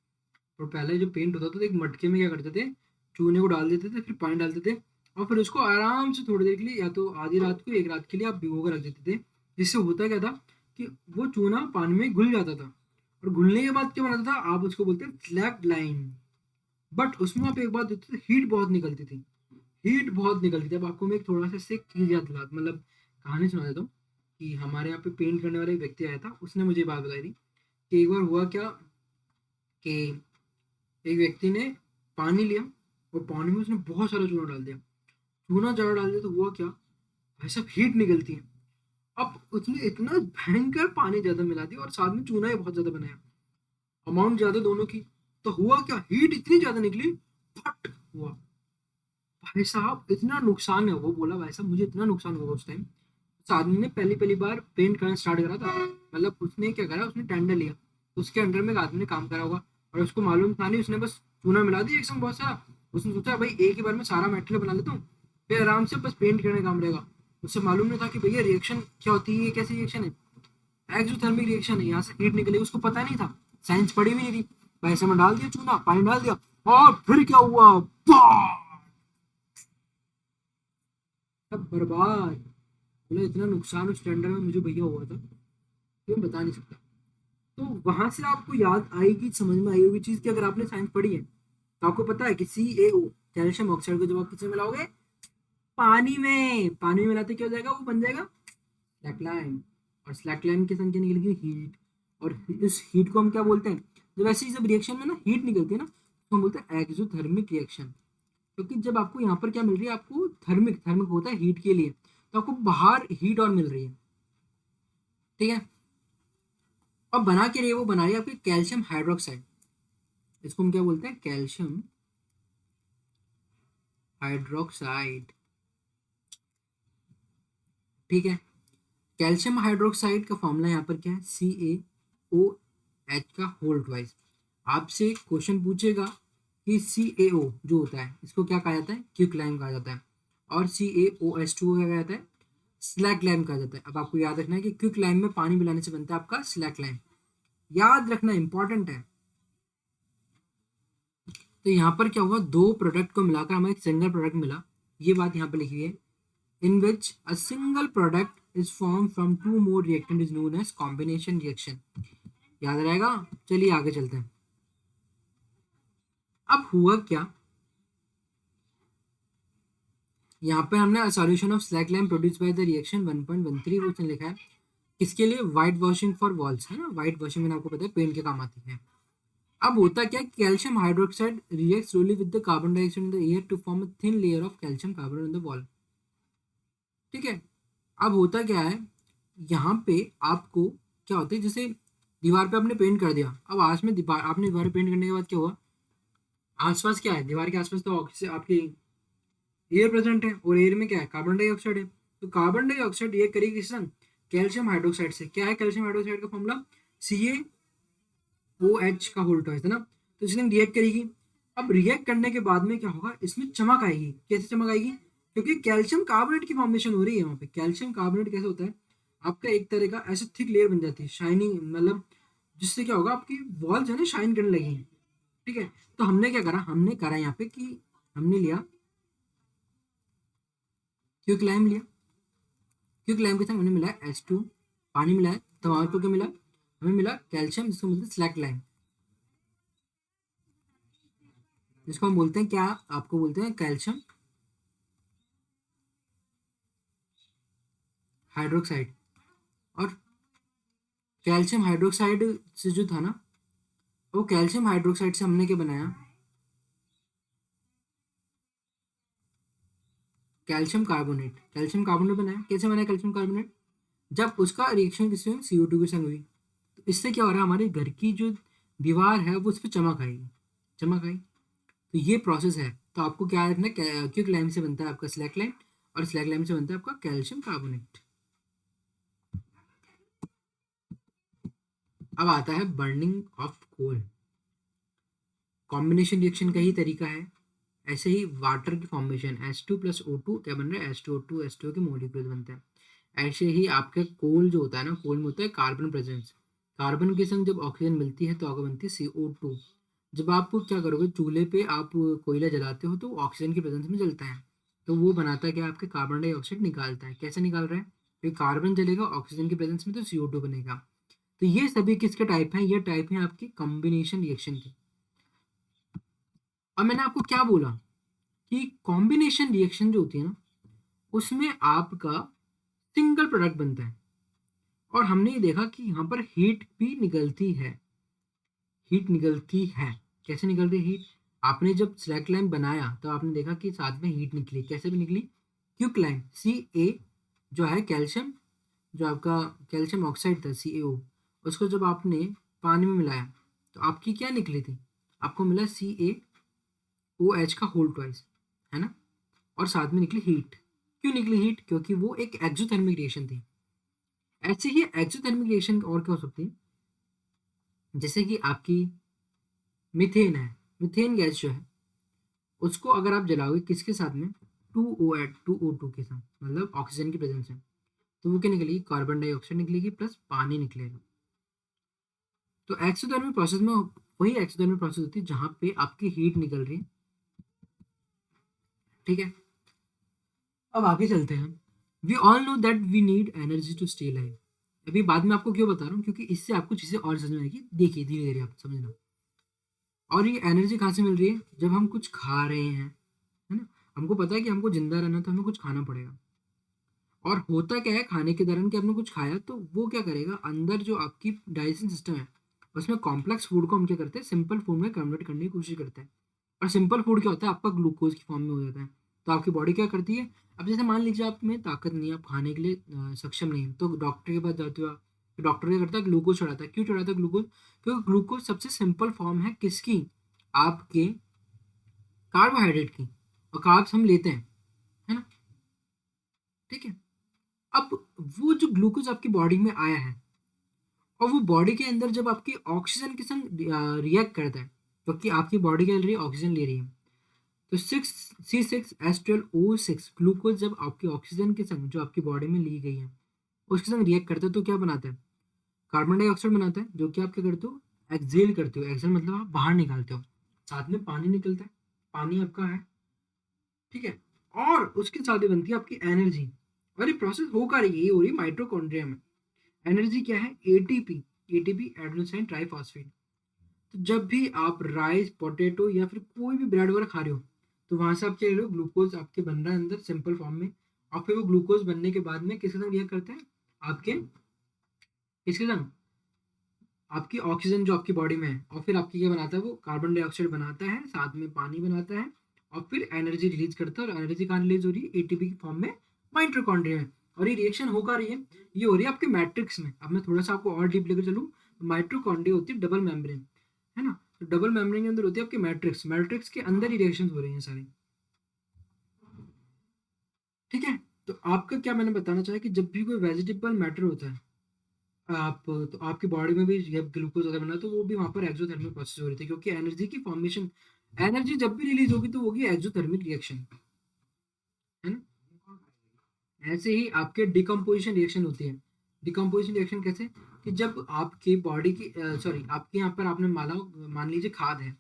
A: और पहले जो पेंट होता था तो एक मटके में क्या करते थे, चूने को डाल देते थे, फिर पानी डालते थे, और फिर उसको आराम से थोड़ी देर के लिए, या तो आधी रात को एक रात के लिए आप भिगो कर रख देते थे। जिससे होता क्या था कि वो चूना पानी में घुल जाता था, और घुलने के बाद क्या बनाता था, आप उसको बोलते हैं स्लैग लाइन। बट उसमें आप एक बात देखते थे, हीट बहुत निकलती थी, हीट बहुत निकलती थी। अब आपको मैं एक थोड़ा सा इससे एक चीज़ याद दिला, मतलब कहानी सुना देता हूँ कि हमारे यहाँ पे पेंट करने वाला एक व्यक्ति आया था, उसने मुझे ये बात बताई थी कि एक बार हुआ क्या कि एक व्यक्ति ने पानी लिया और पानी में उसने बहुत सारा चूना डाल दिया। चूना ज़्यादा डाल दिया तो हुआ क्या, भाई साहब हीट निकलती है। अब उसने इतना भयंकर पानी ज़्यादा मिला दिया और साथ में चूना ही बहुत ज़्यादा बनाया, अमाउंट ज़्यादा दोनों की। तो हुआ क्या, हीट इतनी ज़्यादा निकली, फट हुआ। भाई साहब इतना नुकसान है, वो बोला भाई साहब मुझे इतना नुकसान हुआ उस टाइम। उस आदमी ने पहली पहली बार पेंट करना स्टार्ट करा था, मतलब उसने क्या करा, उसने टेंडर लिया, उसके अंडर में एक आदमी ने काम करा होगा और उसको मालूम था नहीं, उसने बस चूना मिला दिया एकदम बहुत सारा। उसने सोचा भाई एक ही बार में सारा मेटेरियल बना लेता हूँ, फिर आराम से बस पेंट करने का काम रहेगा। उससे मालूम नहीं था कि भैया रिएक्शन क्या होती है, ये कैसी रिएक्शन है, एक्सोथर्मिक रिएक्शन है, यहाँ से हीट निकलेगी। उसको पता नहीं था, साइंस पढ़ी भी नहीं थी। पैसे में डाल दिया चूना, पानी डाल दिया, और फिर क्या हुआ, सब बर्बाद। बोला इतना नुकसान उस टेंडर में मुझे भैया हुआ था कि मैं बता नहीं सकता। तो वहां से आपको याद आएगी, समझ में आई होगी चीज कि अगर आपने साइंस पढ़ी है तो आपको पता है कि CaO कैल्शियम ऑक्साइड को जब आप किसमें मिलाओगे, पानी में मिलाते क्या हो जाएगा, वो बन जाएगा स्लैकलाइन। और स्लैकलाइन की संख्या निकलेगी हीट, और इस हीट को हम क्या बोलते हैं, जब ऐसी जब रिएक्शन में ना हीट निकलती है ना तो हम बोलते हैं एक्सोथर्मिक रिएक्शन। क्योंकि जब आपको यहाँ पर क्या मिल रही है, आपको थर्मिक थर्मिक होता है हीट के लिए, तो आपको बाहर हीट और मिल रही है, ठीक है। अब बना के रही है, वो बना रही है आपकी कैल्शियम हाइड्रोक्साइड, इसको हम क्या बोलते हैं, कैल्शियम हाइड्रोक्साइड, ठीक है। कैल्शियम हाइड्रोक्साइड का फॉर्मूला यहाँ पर क्या है, CaOH का होल ट्वाइस। आपसे क्वेश्चन पूछेगा कि CaO जो होता है इसको क्या कहा जाता है, क्विकलाइम कहा जाता है, और CaOH2 क्या कहा जाता है, स्लैक लाइम कहा जाता है। अब आपको याद रखना है कि क्विक लाइम में पानी मिलाने से बनता है आपका स्लैक लाइम, याद रखना इंपॉर्टेंट है। तो यहाँ पर क्या हुआ, दो प्रोडक्ट को मिलाकर हमें एक सिंगल प्रोडक्ट मिला, ये बात यहाँ पे लिखी हुई है, in which a single product is form from two more reactant is known as combination reaction. याद रहेगा, चलिए आगे चलते हैं। अब हुआ क्या, यहाँ पे हमने solution of slack lime produce by the reaction 1.13 उसने लिखा है किसके लिए, व्हाइट वॉशिंग फॉर वॉल्स, है ना, व्हाइट वॉशिंग में आपको पता है पेंट के काम आती है। अब होता क्या, calcium hydroxide reacts slowly with the carbon dioxide in the air to form a thin layer of calcium carbonate in the wall, ठीक है। अब होता क्या है, यहाँ पे आपको क्या होता है, जैसे दीवार पे आपने पेंट कर दिया, अब आज में दीवार आपने दीवार पेंट करने के बाद क्या हुआ, आसपास क्या है, दीवार के आसपास तो आपकी एयर प्रेजेंट है, और एयर में क्या है, कार्बन डाइऑक्साइड है। तो कार्बन डाइऑक्साइड रिएक्ट करेगी किस संग, कैल्शियम हाइड्रोक्साइड से। क्या है कैल्शियम हाइड्रोक्साइड का फॉर्मूला, CaOH का होल ट्वाइस है ना, तो इसलिए रिएक्ट करेगी। अब रिएक्ट करने के बाद में क्या होगा, इसमें चमक आएगी। कैसे चमक आएगी, क्योंकि कैल्शियम कार्बोनेट की फॉर्मेशन हो रही है वहाँ पे। कैल्शियम कार्बोनेट कैसे होता है, आपका एक तरह का ऐसे थिक लेयर बन जाती है, शाइनिंग, मतलब जिससे क्या होगा, आपकी वॉल जो है ना शाइन करने लगेंगी। ठीक है, तो हमने क्या करा, यहाँ पे कि हमने लिया क्विक लाइम लिया, क्विक लाइम के साथ हमने मिलाया H2, पानी मिलाया, तो वहां पर क्या मिला, हमें मिला कैल्शियम, जिसको बोलते हैं स्लैक लाइम, जिसको हम बोलते हैं क्या, आपको बोलते हैं कैल्शियम हाइड्रोक्साइड। और कैल्शियम हाइड्रोक्साइड से जो था ना, वो कैल्शियम हाइड्रोक्साइड से हमने क्या बनाया, कैल्शियम कार्बोनेट बनाया। कैसे बनाया कैल्शियम कार्बोनेट, जब उसका रिएक्शन किसी CO2 के संग हुई, तो इससे क्या हो रहा है, हमारे घर की जो दीवार है वो उस पर चमक आएगी, चमक आई। तो ये प्रोसेस है। तो आपको क्या रखना है, क्विक लाइम से बनता है आपका स्लैक लाइम, और स्लैक लाइम से बनता है आपका कैल्शियम कार्बोनेट। अब आता है burning of coal. Combination reaction का ही तरीका है। ऐसे ही वाटर की फॉर्मेशन H2+O2 क्या बन रहा है, H2O2 के मॉलिक्यूल्स बनते हैं। ऐसे ही आपके कोल जो होता है ना, कोल में होता है कार्बन प्रेजेंस, कार्बन के संग जब ऑक्सीजन मिलती है तो आगे बनती है CO2। जब आप क्या करोगे, चूल्हे पे आप कोयला जलाते हो तो ऑक्सीजन की प्रेजेंस में जलता है, तो वो बनाता है क्या, आपके कार्बन डाइऑक्साइड निकालता है। कैसे निकाल रहा है, क्योंकि कार्बन जलेगा ऑक्सीजन की प्रेजेंस में तो CO2 बनेगा। तो ये सभी किसके टाइप हैं, ये टाइप हैं आपकी कॉम्बिनेशन रिएक्शन के। और मैंने आपको क्या बोला कि कॉम्बिनेशन रिएक्शन जो होती है ना, उसमें आपका सिंगल प्रोडक्ट बनता है, और हमने ये देखा कि यहाँ पर हीट भी निकलती है, हीट निकलती है। कैसे निकल रही हीट, आपने जब स्लैक लाइम बनाया तो आपने देखा कि साथ में हीट निकली। कैसे भी निकली, क्विक लाइम Ca जो है कैल्शियम, जो आपका कैल्शियम ऑक्साइड था CaO, उसको जब आपने पानी में मिलाया तो आपकी क्या निकली थी, आपको मिला CaOH का होल ट्वाइस, है ना। और साथ में निकली हीट। क्यों निकली हीट, क्योंकि वो एक एक्सोथर्मिक रिएक्शन थी। ऐसे ही एक्सोथर्मिक रिएक्शन और क्या हो सकती है, जैसे कि आपकी मीथेन है, मीथेन गैस जो है उसको अगर आप जलाओगे किसके साथ में, 2O2 के साथ, मतलब ऑक्सीजन की प्रेजेंस में, तो वो क्या निकलेगी, कार्बन डाइऑक्साइड निकलेगी प्लस पानी निकलेगा। तो एक्सोथर्मिक प्रोसेस में वही एक्सोथर्मिक प्रोसेस होती है जहाँ पे आपकी हीट निकल रही है। ठीक है, अब आगे चलते हैं। We all know that we need energy to stay live. अभी बाद में आपको क्यों बता रहा हूँ, क्योंकि इससे आपको चीज़ें और समझ में आएगी, देखिए धीरे धीरे आप समझना। और ये एनर्जी कहाँ से मिल रही है, जब हम कुछ खा रहे हैं, है ना। हमको पता है कि हमको जिंदा रहना तो हमें कुछ खाना पड़ेगा, और होता क्या है खाने के दौरान कि आपने कुछ खाया तो वो क्या करेगा, अंदर जो आपकी डाइजेशन सिस्टम है उसमें कॉम्प्लेक्स फूड को हम क्या करते हैं, सिंपल फूड में कन्वर्ट करने की कोशिश करते हैं। और सिंपल फूड क्या होता है, आपका ग्लूकोज की फॉर्म में हो जाता है। तो आपकी बॉडी क्या करती है, अब जैसे मान लीजिए आप में ताकत नहीं है, आप खाने के लिए सक्षम नहीं है, तो डॉक्टर के पास जाते हो आप, तो डॉक्टर क्या करता है, ग्लूकोज चढ़ाता है। क्यों चढ़ाता है ग्लूकोज, क्योंकि ग्लूकोज सबसे सिंपल फॉर्म है किसकी, आपके कार्बोहाइड्रेट की, और कार्ब्स हम लेते हैं, है ना। ठीक है, अब वो जो ग्लूकोज आपकी बॉडी में आया है, और वो बॉडी के अंदर जब आपकी ऑक्सीजन के संग रिएक्ट करता है, क्योंकि आपकी बॉडी क्या ले रही है, ऑक्सीजन ले रही है, तो 6C6H12O6 ग्लूकोज जब आपकी ऑक्सीजन के संग जो आपकी बॉडी में ली गई है उसके संग रिएक्ट करता है, तो क्या बनाता है, कार्बन डाइऑक्साइड बनाता है, जो कि आप क्या करते हो, एक्सेल करते हो। एक्सेल मतलब आप बाहर निकालते हो, साथ में पानी निकलता है, पानी आपका है। ठीक है, और उसके साथ ही बनती है आपकी एनर्जी। और ये प्रोसेस हो का रही है, ये हो रही है माइटोकॉन्ड्रिया में। एनर्जी क्या है, एटीपी, एटीपी एडेनोसिन ट्राइफॉस्फेट। तो जब भी आप राइस, पोटैटो या फिर कोई भी ब्रेड वगैरह खा रहे हो, तो वहां से आप क्या ले रहे हो, ग्लूकोज आपके बन रहा है अंदर सिंपल फॉर्म में। और फिर वो ग्लूकोज बनने के बाद में किसके साथ रिएक्ट करते हैं, आपके किसके साथ, आपकी ऑक्सीजन जो आपकी बॉडी में है, और फिर आपकी क्या बनाता है, वो कार्बन डाइऑक्साइड बनाता है, साथ में पानी बनाता है, और फिर एनर्जी रिलीज करता है। और एनर्जी कहाँ रिलीज हो रही है, एटीपी की फॉर्म में, माइटोकॉन्ड्रिया में। और ये रिएक्शन होकर रही है, ये हो रही है आपके मैट्रिक्स में। अब मैं थोड़ा सा आपको और डीप लेकर चलूँ, माइटोकॉन्ड्रिया होती है डबल मेम्ब्रेन, है ना। तो डबल मेम्ब्रेन के अंदर होती है आपकी मैट्रिक्स, मैट्रिक्स के अंदर ही रिएक्शन हो रही हैं सारी। ठीक है, तो आपका क्या मैंने बताना चाहा कि जब भी कोई वेजिटेबल मैटर होता है, आप तो आपकी बॉडी में भी जब ग्लूकोज अगर बना तो वो भी वहाँ पर एक्सोथर्मिक प्रोसेस हो रही थी, क्योंकि एनर्जी की फॉर्मेशन, एनर्जी जब भी रिलीज होगी तो होगी एक्सोथर्मिक रिएक्शन, है ना। ऐसे ही आपके डिकम्पोजिशन रिएक्शन होती है। डिकम्पोजिशन रिएक्शन कैसे, कि जब आपकी बॉडी की सॉरी आपके यहाँ पर आपने मान लीजिए खाद है,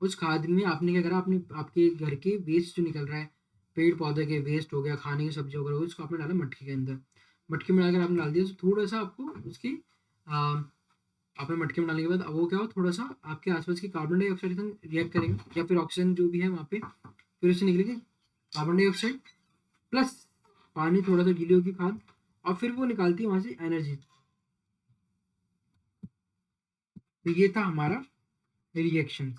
A: उस खाद में आपने क्या करा, आपने आपके घर के वेस्ट जो निकल रहा है, पेड़ पौधे के वेस्ट हो गया, खाने की सब्जी वगैरह हो गई, उसको आपने डाला मटकी के अंदर। मटकी में डालकर आपने डाल दिया, तो थोड़ा सा आपको उसकी आपने मटके में डालने के बाद अब वो क्या हो, थोड़ा सा आपके आसपास की कार्बन डाइऑक्साइड के संग रिएक्ट करेगा, या फिर ऑक्सीजन जो भी है वहाँ पे, फिर उससे निकलेगी कार्बन डाइऑक्साइड प्लस पानी, थोड़ा सा गीली होगी खाद, और फिर वो निकालती है वहाँ से एनर्जी। तो ये था हमारा रिएक्शन।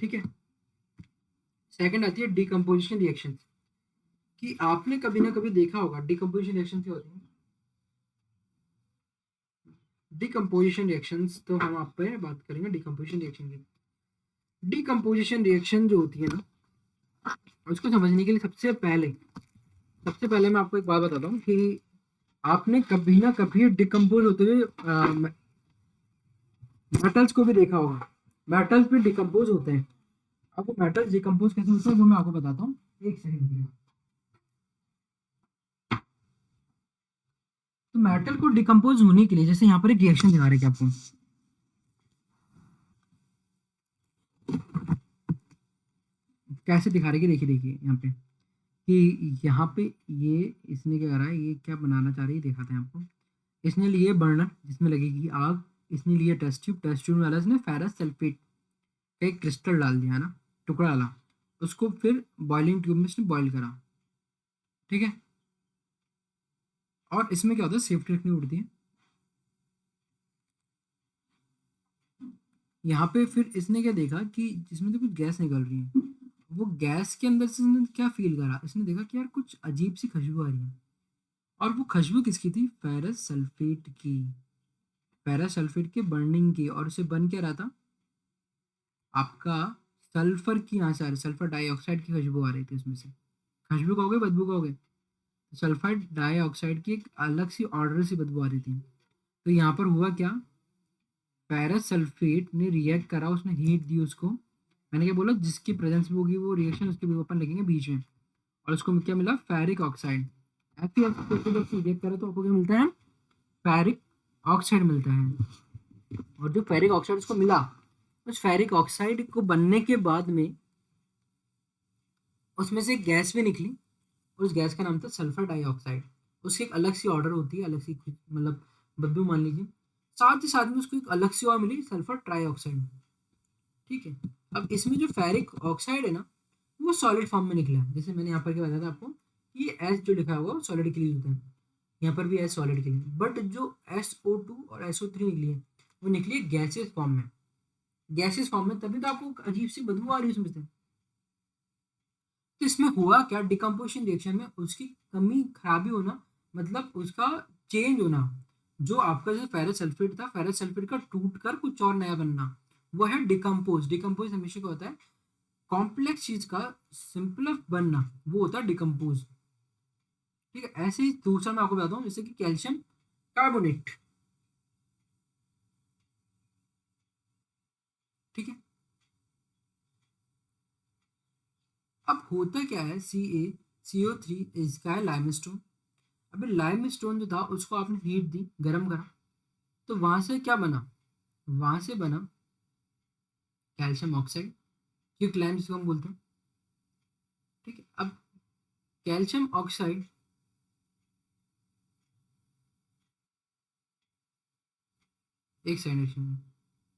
A: ठीक है, सेकंड आती है डिकम्पोजिशन रिएक्शन, कि आपने कभी ना कभी देखा होगा डिकम्पोजिशन रिएक्शन क्या होती है। डिकम्पोजिशन रिएक्शंस, तो हम आप पे बात करेंगे डिकम्पोजिशन रिएक्शन की। डिकम्पोजिशन रिएक्शन जो होती है ना, उसको समझने के लिए सबसे पहले मैं आपको एक बात बताता हूँ कि आपने कभी ना कभी डिकम्पोज होते हुए मेटल्स को भी देखा होगा। मेटल्स भी डिकम्पोज होते हैं। अब वो मेटल्स डिकम्पोज कैसे होते हैं वो मैं आपको बताता हूँ, एक सेकंड के लिए। तो मेटल को डिकम्पोज होने के लिए, जैसे यहाँ पर एक रिएक्शन दिखा रहे हैं आपको, कैसे दिखा रहे हैं, देखिए देखिए यहाँ पे, कि यहाँ पे ये इसने क्या करा है, ये क्या बनाना चाह रही है दिखाते हैं आपको। इसने लिए बर्नर जिसमें लगेगी आग, इसने लिए टेस्ट ट्यूब में डाला इसने फेरस सल्फेट का एक क्रिस्टल डाल दिया, है ना, टुकड़ा डाला, उसको फिर बॉइलिंग ट्यूब में इसने बॉईल करा। ठीक है, और इसमें क्या होता है, सेफ्टी रखनी पड़ती है। यहाँ पे फिर इसने क्या देखा कि जिसमें तो कुछ गैस निकल रही है, वो गैस के अंदर से इसने क्या फील करा, इसने देखा कि यार कुछ अजीब सी खुशबू आ रही है। और वो खुशबू किसकी थी, फेरस सल्फेट की, फेरस सल्फेट के बर्निंग की। और उसे बन क्या रहा था, आपका सल्फर की, यहाँ से आ रही सल्फर डाइऑक्साइड की खुशबू आ रही थी उसमें से। खुशबू कहोगे बदबू कहोगे, सल्फर डाइऑक्साइड की एक अलग सी ऑर्डर सी बदबू आ रही थी। तो यहाँ पर हुआ क्या, फेरस सल्फेट ने रिएक्ट करा, उसने हीट दी उसको, मैंने क्या बोला, जिसकी प्रेजेंस में होगी वो रिएक्शन, उसके भी अपन लिखेंगे बीच में, और उसको क्या मिला, फेरिक ऑक्साइड। जब रिएक्ट करा तो आपको क्या मिलता है, फेरिक ऑक्साइड मिलता है। और जो फेरिक ऑक्साइड उसको मिला, उस फेरिक ऑक्साइड को बनने के बाद में उसमें से एक गैस भी निकली, और उस गैस का नाम था सल्फर डाइऑक्साइड। उसकी एक अलग सी ऑर्डर होती है, अलग सी मतलब बदबू मान लीजिए। साथ ही साथ में उसको एक अलग सी और मिली, सल्फर ट्राइऑक्साइड। ठीक है, अब इसमें जो फेरिक ऑक्साइड है ना, वो सॉलिड फॉर्म में निकला है। जैसे मैंने यहाँ पर क्या बताया था आपको, कि ये एस जो लिखा हुआ है सॉलिड के लिए होता है, यहाँ पर भी एस सॉलिड के लिए, बट जो SO2 और SO3 निकली है, वो निकली है गैसेस फॉर्म में। गैसेस फॉर्म में, तभी तो आपको अजीब सी बदबू आ रही है उसमें से। तो इसमें हुआ क्या, डिकम्पोजिशन रिएक्शन में उसकी कमी खराबी होना, मतलब उसका चेंज होना। जो आपका जो फेरस सल्फेट था, फेरस सल्फेट का टूट कर कुछ और नया बनना, वो है डिकम्पोज। डिकम्पोज हमेशा क्या होता है, कॉम्प्लेक्स चीज का सिंपल बनना, वो होता है डिकम्पोज। ठीक है, ऐसे ही दूसरा मैं आपको बताता हूँ, जैसे कि कैल्शियम कार्बोनेट। ठीक है, अब होता क्या है, CaCO3 इसका है लाइमस्टोन। अभी लाइमस्टोन जो था उसको आपने हीट दी, गर्म करा, तो वहां से क्या बना, वहां से बना कैल्शियम ऑक्साइड, क्विक लाइम जिसको हम बोलते हैं। ठीक है, अब कैल्शियम ऑक्साइड, एक सेकंड,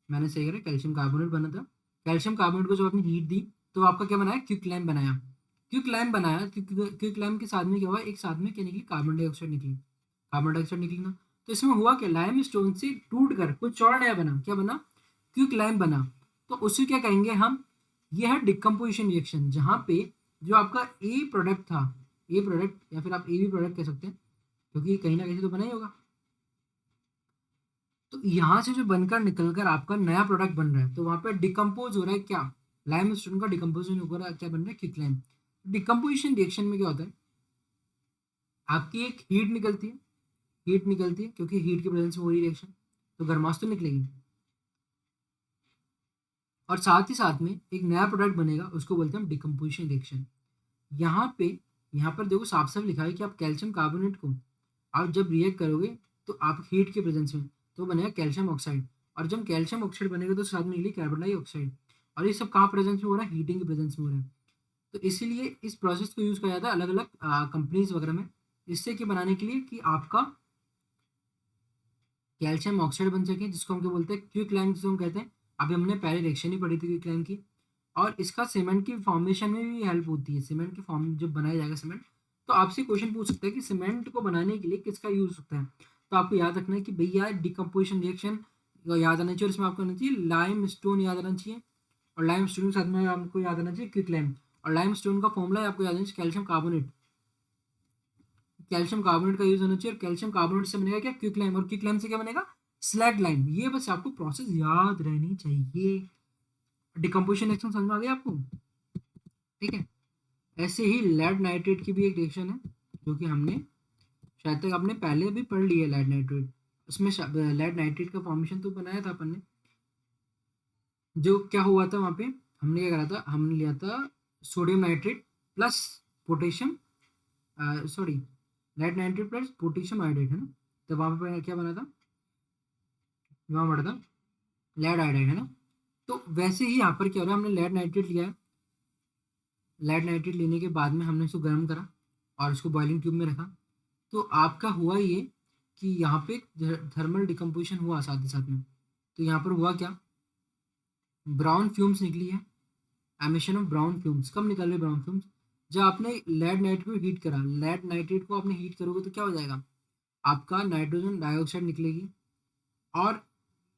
A: मैंने सही करा, कैल्शियम कार्बोनेट बना था। कैल्शियम कार्बोनेट को जब आपने हीट दी, तो आपका क्या बनाया, क्विक लाइम बनाया। क्विक लाइम बनाया, क्विक लाइम के साथ में क्या हुआ, एक साथ में क्या निकली, कार्बन डाइऑक्साइड निकली। कार्बन डाइऑक्साइड निकली ना, तो इसमें हुआ क्या, लाइम स्टोन से टूट कर कुछ और नया बना, क्या बना, क्विक लाइम बना। तो उसे क्या कहेंगे हम, यह है डिकम्पोजिशन रिएक्शन, जहाँ पे जो आपका ए प्रोडक्ट था, ए प्रोडक्ट या फिर आप ए भी प्रोडक्ट कह सकते हैं, क्योंकि कहीं ना कहीं से तो बना ही होगा। तो यहाँ से जो बनकर निकलकर आपका नया प्रोडक्ट बन रहा है, तो वहां पे डिकम्पोज हो रहा है क्या, लाइम स्टोन का डिकम्पोजिशन हो रहा है, क्या बन रहा है, क्विक लाइम। डिकम्पोजिशन रिएक्शन में क्या होता है, आपकी एक हीट निकलती है, हीट निकलती है क्योंकि हीट की प्रेजेंस में हो रही रिएक्शन, तो गर्माश तो निकलेगी, और साथ ही साथ में एक नया प्रोडक्ट बनेगा, उसको बोलते हैं हम डिकम्पोजिशन रिएक्शन। यहाँ पे, यहाँ पर देखो साफ साफ लिखा है कि आप कैल्शियम कार्बोनेट को आप जब रिएक्ट करोगे, तो आप हीट के प्रेजेंस में, तो बनेगा कैल्शियम ऑक्साइड। और जब कैल्शियम ऑक्साइड बनेगा तो साथ में निकली कार्बन डाइऑक्साइड। और ये सब कहाँ प्रेजेंस में हो रहा है? हीटिंग के प्रेजेंस में हो रहा है। तो इसीलिए इस प्रोसेस को यूज़ किया जाता है अलग अलग कंपनीज वगैरह में, इससे कि बनाने के लिए कि आपका कैल्शियम ऑक्साइड बन सके, जिसको हम क्या बोलते हैं? क्विकलाइम, जिसको हम कहते हैं। अभी हमने पहले रिएक्शन ही पढ़ी थी क्विकलाइम की। और इसका सीमेंट की फॉर्मेशन में भी हेल्प होती है। सीमेंट की फॉर्म जब बनाया जाएगा सीमेंट, तो आपसे क्वेश्चन पूछ सकता है कि सीमेंट को बनाने के लिए किसका यूज होता है। तो आपको याद रखना है कि भैया डिकम्पोजिशन रिएक्शन याद आना चाहिए, और इसमें आपको आना चाहिए लाइम स्टोन याद आना चाहिए। और लाइम स्टोन के साथ में आपको याद आना चाहिए क्विकलाइम। और लाइम स्टोन का फॉर्मूला आपको याद आना चाहिए कैल्शियम कार्बोनेट। कैल्शियम कार्बोनेट का यूज होना चाहिए, और कैल्शियम कार्बोनेट से बनेगा क्या? क्विकलाइम। और क्विकलाइम से क्या बनेगा? Slag lime. ये बस आपको प्रोसेस याद रहनी चाहिए। डिकम्पोजिशन रिएक्शन समझ में आ गया आपको? ठीक है। ऐसे ही लेड नाइट्रेट की भी एक रिएक्शन है, जो कि हमने शायद तक आपने पहले भी पढ़ ली है। लेड नाइट्रेट, उसमें लेड नाइट्रेट का फॉर्मेशन तो बनाया था अपन ने। जो क्या हुआ था वहाँ पे, हमने क्या करा था? हमने लिया था sodium nitrate plus potassium, sorry, lead nitrate plus potassium iodide, है ना? तो वहाँ पे क्या बना था? वहाँ बना था लेड आयोडाइड, है ना? तो वैसे ही यहाँ पर क्या हो रहा है? हमने लेड नाइट्रेट लिया है। लेड नाइट्रेट लेने के बाद में हमने इसको गर्म करा और इसको बॉइलिंग ट्यूब में रखा। तो आपका हुआ ये कि यहाँ पे थर्मल डिकम्पोजिशन हुआ साथ ही साथ में। तो यहाँ पर हुआ क्या? ब्राउन फ्यूम्स निकली है। Emission of brown fumes. कब निकल रहे ब्राउन फ्यूम्स? जब आपने लेड नाइट्रेट को हीट करा। लेड नाइट्रेट को आपने हीट करोगे तो क्या हो जाएगा? आपका नाइट्रोजन डाइऑक्साइड निकलेगी और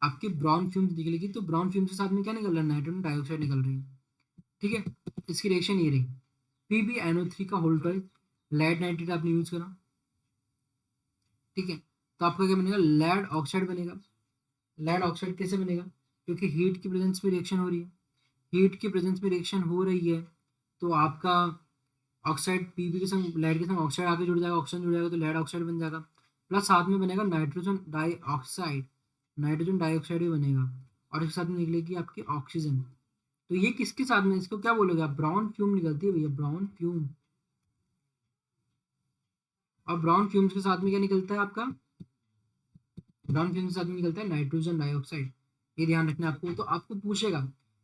A: आपकी ब्राउन फ्यूम्स निकलेगी। तो ब्राउन फ्यूम्स के साथ में क्या निकल रहा है? नाइट्रोजन डाइऑक्साइड निकल रही है। ठीक है। इसकी रिएक्शन ये रही। PbNO3 का होल ट्वाइस लेड नाइट्रेट आपने यूज करा। ठीक है। तो आपका क्या बनेगा? लेड ऑक्साइड बनेगा। लेड ऑक्साइड कैसे बनेगा? क्योंकि हीट की प्रेजेंस में रिएक्शन हो रही है। हीट की प्रेजेंस में रिएक्शन हो रही है, तो आपका ऑक्साइड पीबी के संग लेड के संग ऑक्साइड आगे जुड़ जाएगा, ऑक्सीजन जुड़ जाएगा, तो लेड ऑक्साइड बन जाएगा। प्लस साथ में बनेगा नाइट्रोजन डाइऑक्साइड। नाइट्रोजन डाइऑक्साइड भी बनेगा और इसके साथ में निकलेगी आपकी ऑक्सीजन। तो ये किसके साथ में? इसको क्या बोलोगे आप? ब्राउन फ्यूम निकलती है भैया, ब्राउन फ्यूम। और ब्राउन फ्यूम्स के साथ में क्या निकलता है आपका? ब्राउन फ्यूम के साथ में निकलता है नाइट्रोजन डाइऑक्साइड। ये ध्यान रखना है आपको। तो आपको पूछेगा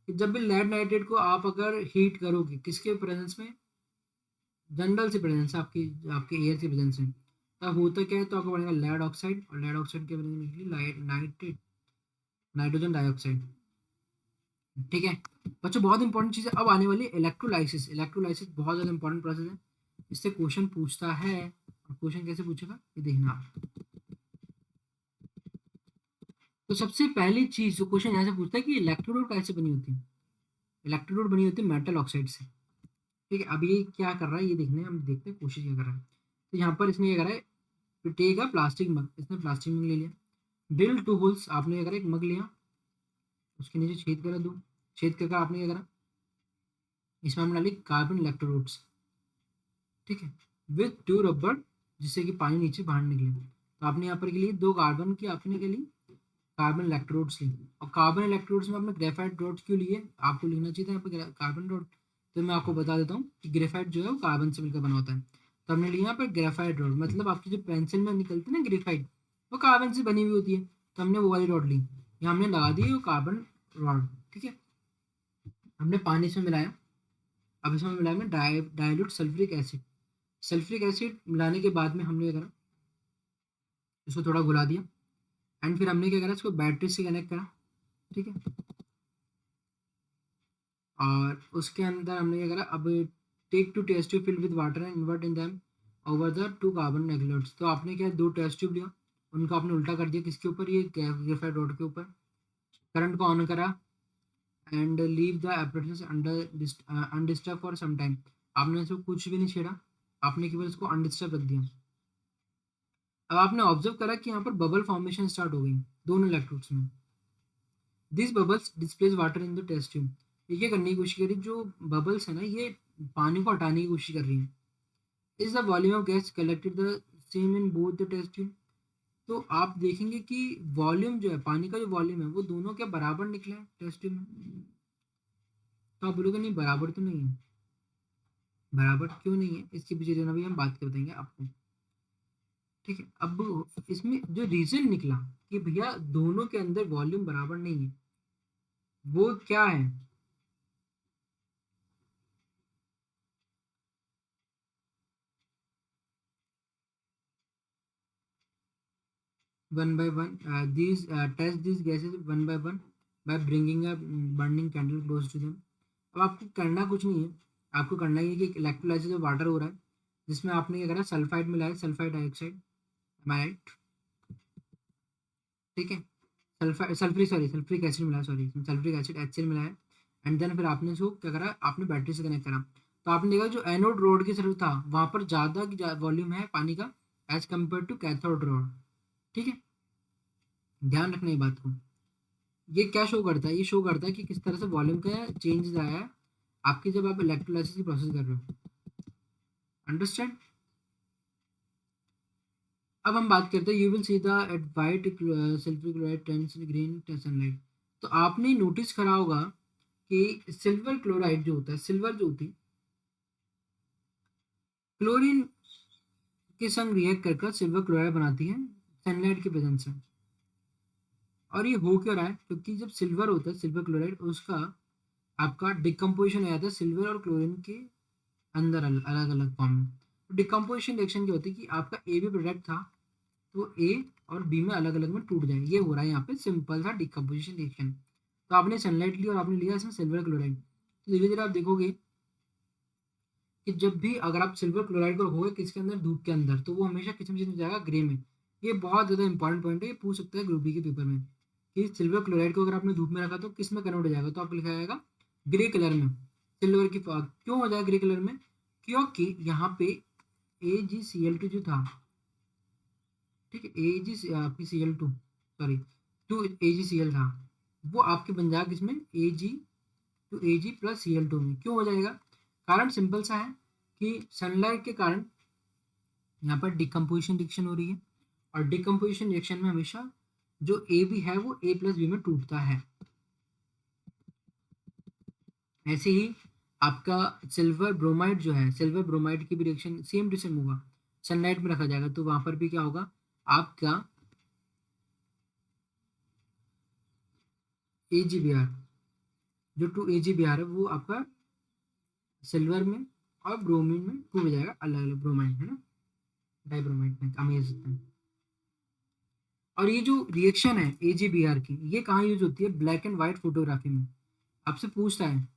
A: कि जब भी लेड नाइट्रेट को आप अगर हीट करोगे किसके प्रेजेंस में? जनरल से प्रेजेंस, आपकी आपके एयर के प्रेजेंस में, तब होता क्या है? तो आपको बनेगा लेड ऑक्साइड, और लेड ऑक्साइड के प्रेजेंस में निकली नाइट्रेट, नाइट्रोजन डाइऑक्साइड। ठीक है बच्चों, बहुत इंपॉर्टेंट चीज़ है। अब आने वाली इलेक्ट्रोलाइसिस। इलेक्ट्रोलाइसिस बहुत ज़्यादा इंपॉर्टेंट प्रोसेस है। इससे क्वेश्चन पूछता है। और क्वेश्चन कैसे पूछेगा ये देखना आप। तो सबसे पहली चीज जो क्वेश्चन यहाँ से पूछता है कि इलेक्ट्रोड कैसे बनी होती है? इलेक्ट्रोड बनी होती है मेटल ऑक्साइड से। ठीक है। अब ये क्या कर रहा है ये देखने हम देखते हैं कोशिश क्या कर रहा है। तो यहाँ पर इसने क्या करा है? Take a plastic mug. इसने प्लास्टिक मग ले लिया। Drill two holes. आपने क्या करा? एक मग लिया, उसके नीचे छेद करा दो। छेद करके आपने क्या करा? इसमें हमने डाली कार्बन इलेक्ट्रोड्स। ठीक है। विथ टू रबर, जिससे कि पानी नीचे बाहर निकले। तो आपने यहाँ पर के लिए दो कार्बन की आपने के लिए कार्बन इलेक्ट्रोड्स ली। और कार्बन इलेक्ट्रोड्स में आपने ग्रेफाइट रॉड क्यों लिए? आपको लिखना चाहिए था यहाँ पे कार्बन रॉड। तो मैं आपको बता देता हूँ कि ग्रेफाइट जो है वो कार्बन से मिलकर बना होता है। तो हमने लिया यहाँ पर ग्रेफाइट रॉड, मतलब आपकी जो पेंसिल में निकलती है ना ग्रेफाइट, वो कार्बन से बनी हुई होती है। तो हमने वो वाली रॉड ली, यहाँ हमने लगा दी वो कार्बन रॉड। ठीक है। हमने पानी इसमें मिलाया। अब इसमें मिलाया में dilute sulphuric acid. Sulphuric acid मिलाने के बाद में हमने क्या करा? इसको थोड़ा घुला दिया। एंड फिर हमने क्या करा? इसको बैटरी से कनेक्ट करा। ठीक है। और उसके अंदर हमने क्या करा? अब take two test tube filled with water and invert in them over the two carbon नेगलेट्स। तो आपने क्या, दो टेस्ट ट्यूब लिया, उनको आपने उल्टा कर दिया किसके ऊपर? ये ग्रेफाइट रोड के ऊपर। करंट को ऑन करा and leave the apparatus under undisturbed for some time. आपने इसको कुछ भी नहीं छेड़ा, आपने केवल इसको अनडिस्टर्ब रख दिया। अब आपने ऑब्जर्व करा कि यहाँ पर बबल फॉर्मेशन स्टार्ट हो गई दोनों इलेक्ट्रोड्स में। This bubbles displace water in the test tube. ये क्या करने की कोशिश करी? जो बबल्स है ना, ये पानी को हटाने की कोशिश कर रही है। Is the volume of gas collected the same in both the test tube. तो आप देखेंगे कि वॉल्यूम जो है, पानी का जो वॉल्यूम है, वो दोनों क्या बराबर निकला है टेस्ट ट्यूब में? तो आप बोलोगे नहीं बराबर तो नहीं है। बराबर क्यों नहीं है? इसके पीछे जो है ना, अभी हम बात कर देंगे आपको। ठीक है। अब इसमें जो रीजन निकला कि भैया दोनों के अंदर वॉल्यूम बराबर नहीं है, वो क्या है? One by one these test these gases one by one by bringing a burning candle close to them। अब आपको करना कुछ नहीं है, आपको करना ये है कि इलेक्ट्रोलाइसिस में वाटर हो रहा है, जिसमें आपने क्या करा, सल्फाइड मिलाया, सल्फाइड डाइऑक्साइड, राइट? ठीक है। सल्फ्रिक एसिड मिलाया, सॉरी सल्फ्रिक एसिड HCl मिलाया, एंड देन फिर आपने इसको क्या करा, आपने बैटरी से कनेक्ट करा। तो आपने देखा जो एनोड रोड की तरफ था वहां पर ज़्यादा वॉल्यूम है पानी का as compare to cathode rod. ठीक है, ध्यान रखना ये बात को। ये क्या शो करता है? ये शो करता है कि किस तरह से वॉल्यूम का चेंज आया है आपकी जब आप इलेक्ट्रोलाइसिस की प्रोसेस कर रहे हो। अंडरस्टैंड? अब हम बात करते हैं, you will see the at white silver chloride turns green sunlight. तो आपने नोटिस करा होगा कि सिल्वर क्लोराइड जो होता है, सिल्वर जो होती है क्लोरीन के संग रिएक्ट कर सिल्वर क्लोराइड बनाती है सनलाइट की प्रेजेंस में। और ये हो क्यों रहा है? क्योंकि जब सिल्वर होता है, सिल्वर क्लोराइड, उसका आपका डिकम्पोजिशन हो जाता है सिल्वर और क्लोरीन के अंदर अलग अलग फॉर्म में। डिकम्पोजिशन रिएक्शन क्या होती है कि आपका ए भी प्रोडक्ट था, तो ए और बी में अलग अलग में टूट जाए, ये हो रहा है यहाँ पे सिंपल सा डिकम्पोजिशन रिएक्शन। तो आपने सनलाइट ली और आपने लिया इसमें सिल्वर क्लोराइड, तो धीरे धीरे आप देखोगे कि जब भी अगर आप सिल्वर क्लोराइड को रखोगे किसके अंदर, धूप के अंदर, तो वो हमेशा किस में जाएगा, ग्रे में। ये बहुत ज़्यादा इंपॉर्टेंट पॉइंट है, ये पूछ सकता है ग्रुप बी के पेपर में कि सिल्वर क्लोराइड को अगर आपने धूप में रखा तो किस में कन्वर्ट हो जाएगा, तो आपको लिखा जाएगा ग्रे कलर में। सिल्वर की क्यों हो जाएगा ग्रे कलर में? क्योंकि यहाँ पे AgCl2 जो था, ठीक है, एजी आपकी Cl2, सॉरी 2AgCl था, वो आपके बन जाएगा किसमें, Ag+Cl2 में। क्यों हो जाएगा? कारण सिंपल सा है कि सनलाइट के कारण यहाँ पर डिकम्पोजिशन रिएक्शन हो रही है, और डिकम्पोजिशन रिएक्शन में हमेशा जो ए बी है वो A+B में टूटता है। ऐसे ही आपका सिल्वर ब्रोमाइड जो है, सिल्वर ब्रोमाइड की भी रिएक्शन सेम टू सेम होगा, सनलाइट में रखा जाएगा तो वहां पर भी क्या होगा, आपका AgBr, जो 2AgBr है वो आपका सिल्वर में और ब्रोमीन में टूट जाएगा, अलग अलग ब्रोमाइड है ना, डाइब्रोमाइड में हम ये सकते हैं। और ये जो रिएक्शन है AgBr की, ये कहाँ यूज होती है, ब्लैक एंड व्हाइट फोटोग्राफी में। आपसे पूछता है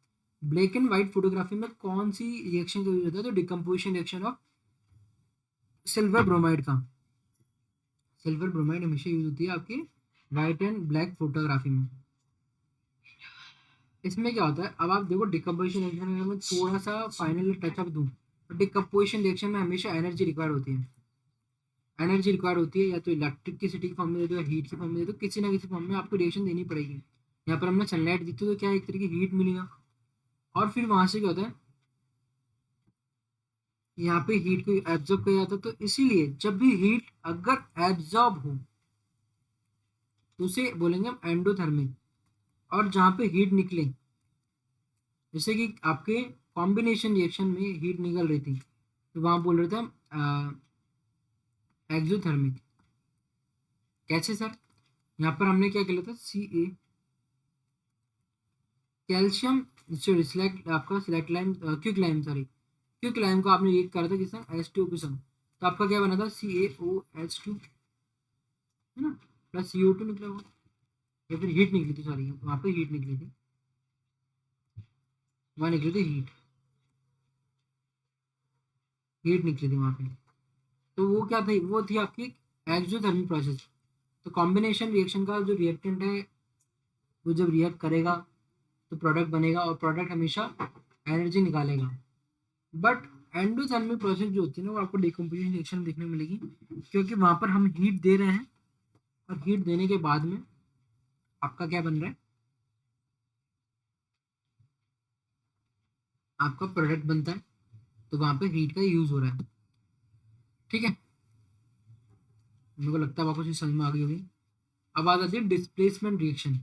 A: ब्लैक एंड व्हाइट फोटोग्राफी में कौन सी रिएक्शन का यूज होता है, तो decomposition reaction of silver bromide का। सिल्वर ब्रोमाइड हमेशा यूज होती है आपके व्हाइट एंड ब्लैक फोटोग्राफी में। इसमें क्या होता है, अब आप देखो डिकम्पोजिशन रिएक्शन में मैं थोड़ा सा फाइनल टचअप दूं, तो डिकम्पोजिशन रिएक्शन में हमेशा एनर्जी रिक्वायर्ड होती है। एनर्जी रिक्वायर्ड होती है या तो इलेक्ट्रिसिटी की फॉर्म में दे दो या हीट की फॉर्म में दे दो, किसी ना किसी फॉर्म में आपको रिएक्शन देनी पड़ेगी। यहाँ पर हमने सनलाइट दी थी तो क्या एक तरीके हीट मिलेगा, और फिर वहां से क्या होता है, यहाँ पे हीट को एब्जॉर्ब किया जाता है। तो इसीलिए जब भी हीट अगर एब्जॉर्ब हो तो उसे बोलेंगे हम एंडोथर्मिक। और जहाँ पे हीट निकले, जैसे कि आपके कॉम्बिनेशन रिएक्शन में हीट निकल रही थी, तो वहां बोल रहे थे हम एक्सोथर्मिक। कैसे सर? यहाँ पर हमने क्या किया था, Ca कैल्शियम, सॉरी सिलेक्ट आपका slaked lime, quick lime, sorry quick lime को आपने रिएक्ट करा था किस संग, H2O के संग। तो आपका क्या बना था, CaOH2 है ना, प्लस CO2 निकला हुआ, या फिर हीट निकली थी, सॉरी वहाँ पे हीट निकली थी, वहाँ निकली थी हीट, हीट निकली थी वहाँ पे। तो वो क्या थी, वो थी आपकी एक्सोथर्मिक प्रोसेस। तो कॉम्बिनेशन रिएक्शन का जो रिएक्टेंट है वो जब रिएक्ट करेगा तो प्रोडक्ट बनेगा, और प्रोडक्ट हमेशा एनर्जी निकालेगा। बट एंडोथर्मिक प्रोसेस जो होती है ना, वो आपको डिकम्पोजिशन रिएक्शन देखने को मिलेगी, क्योंकि वहां पर हम हीट दे रहे हैं, और हीट देने के बाद में आपका क्या बन रहा है, आपका प्रोडक्ट बनता है, तो वहां पे हीट का यूज हो रहा है। ठीक है, मेरे को लगता है आपको चीज समझ में आ गई होगी। अब आ जाती है डिस्प्लेसमेंट रिएक्शन।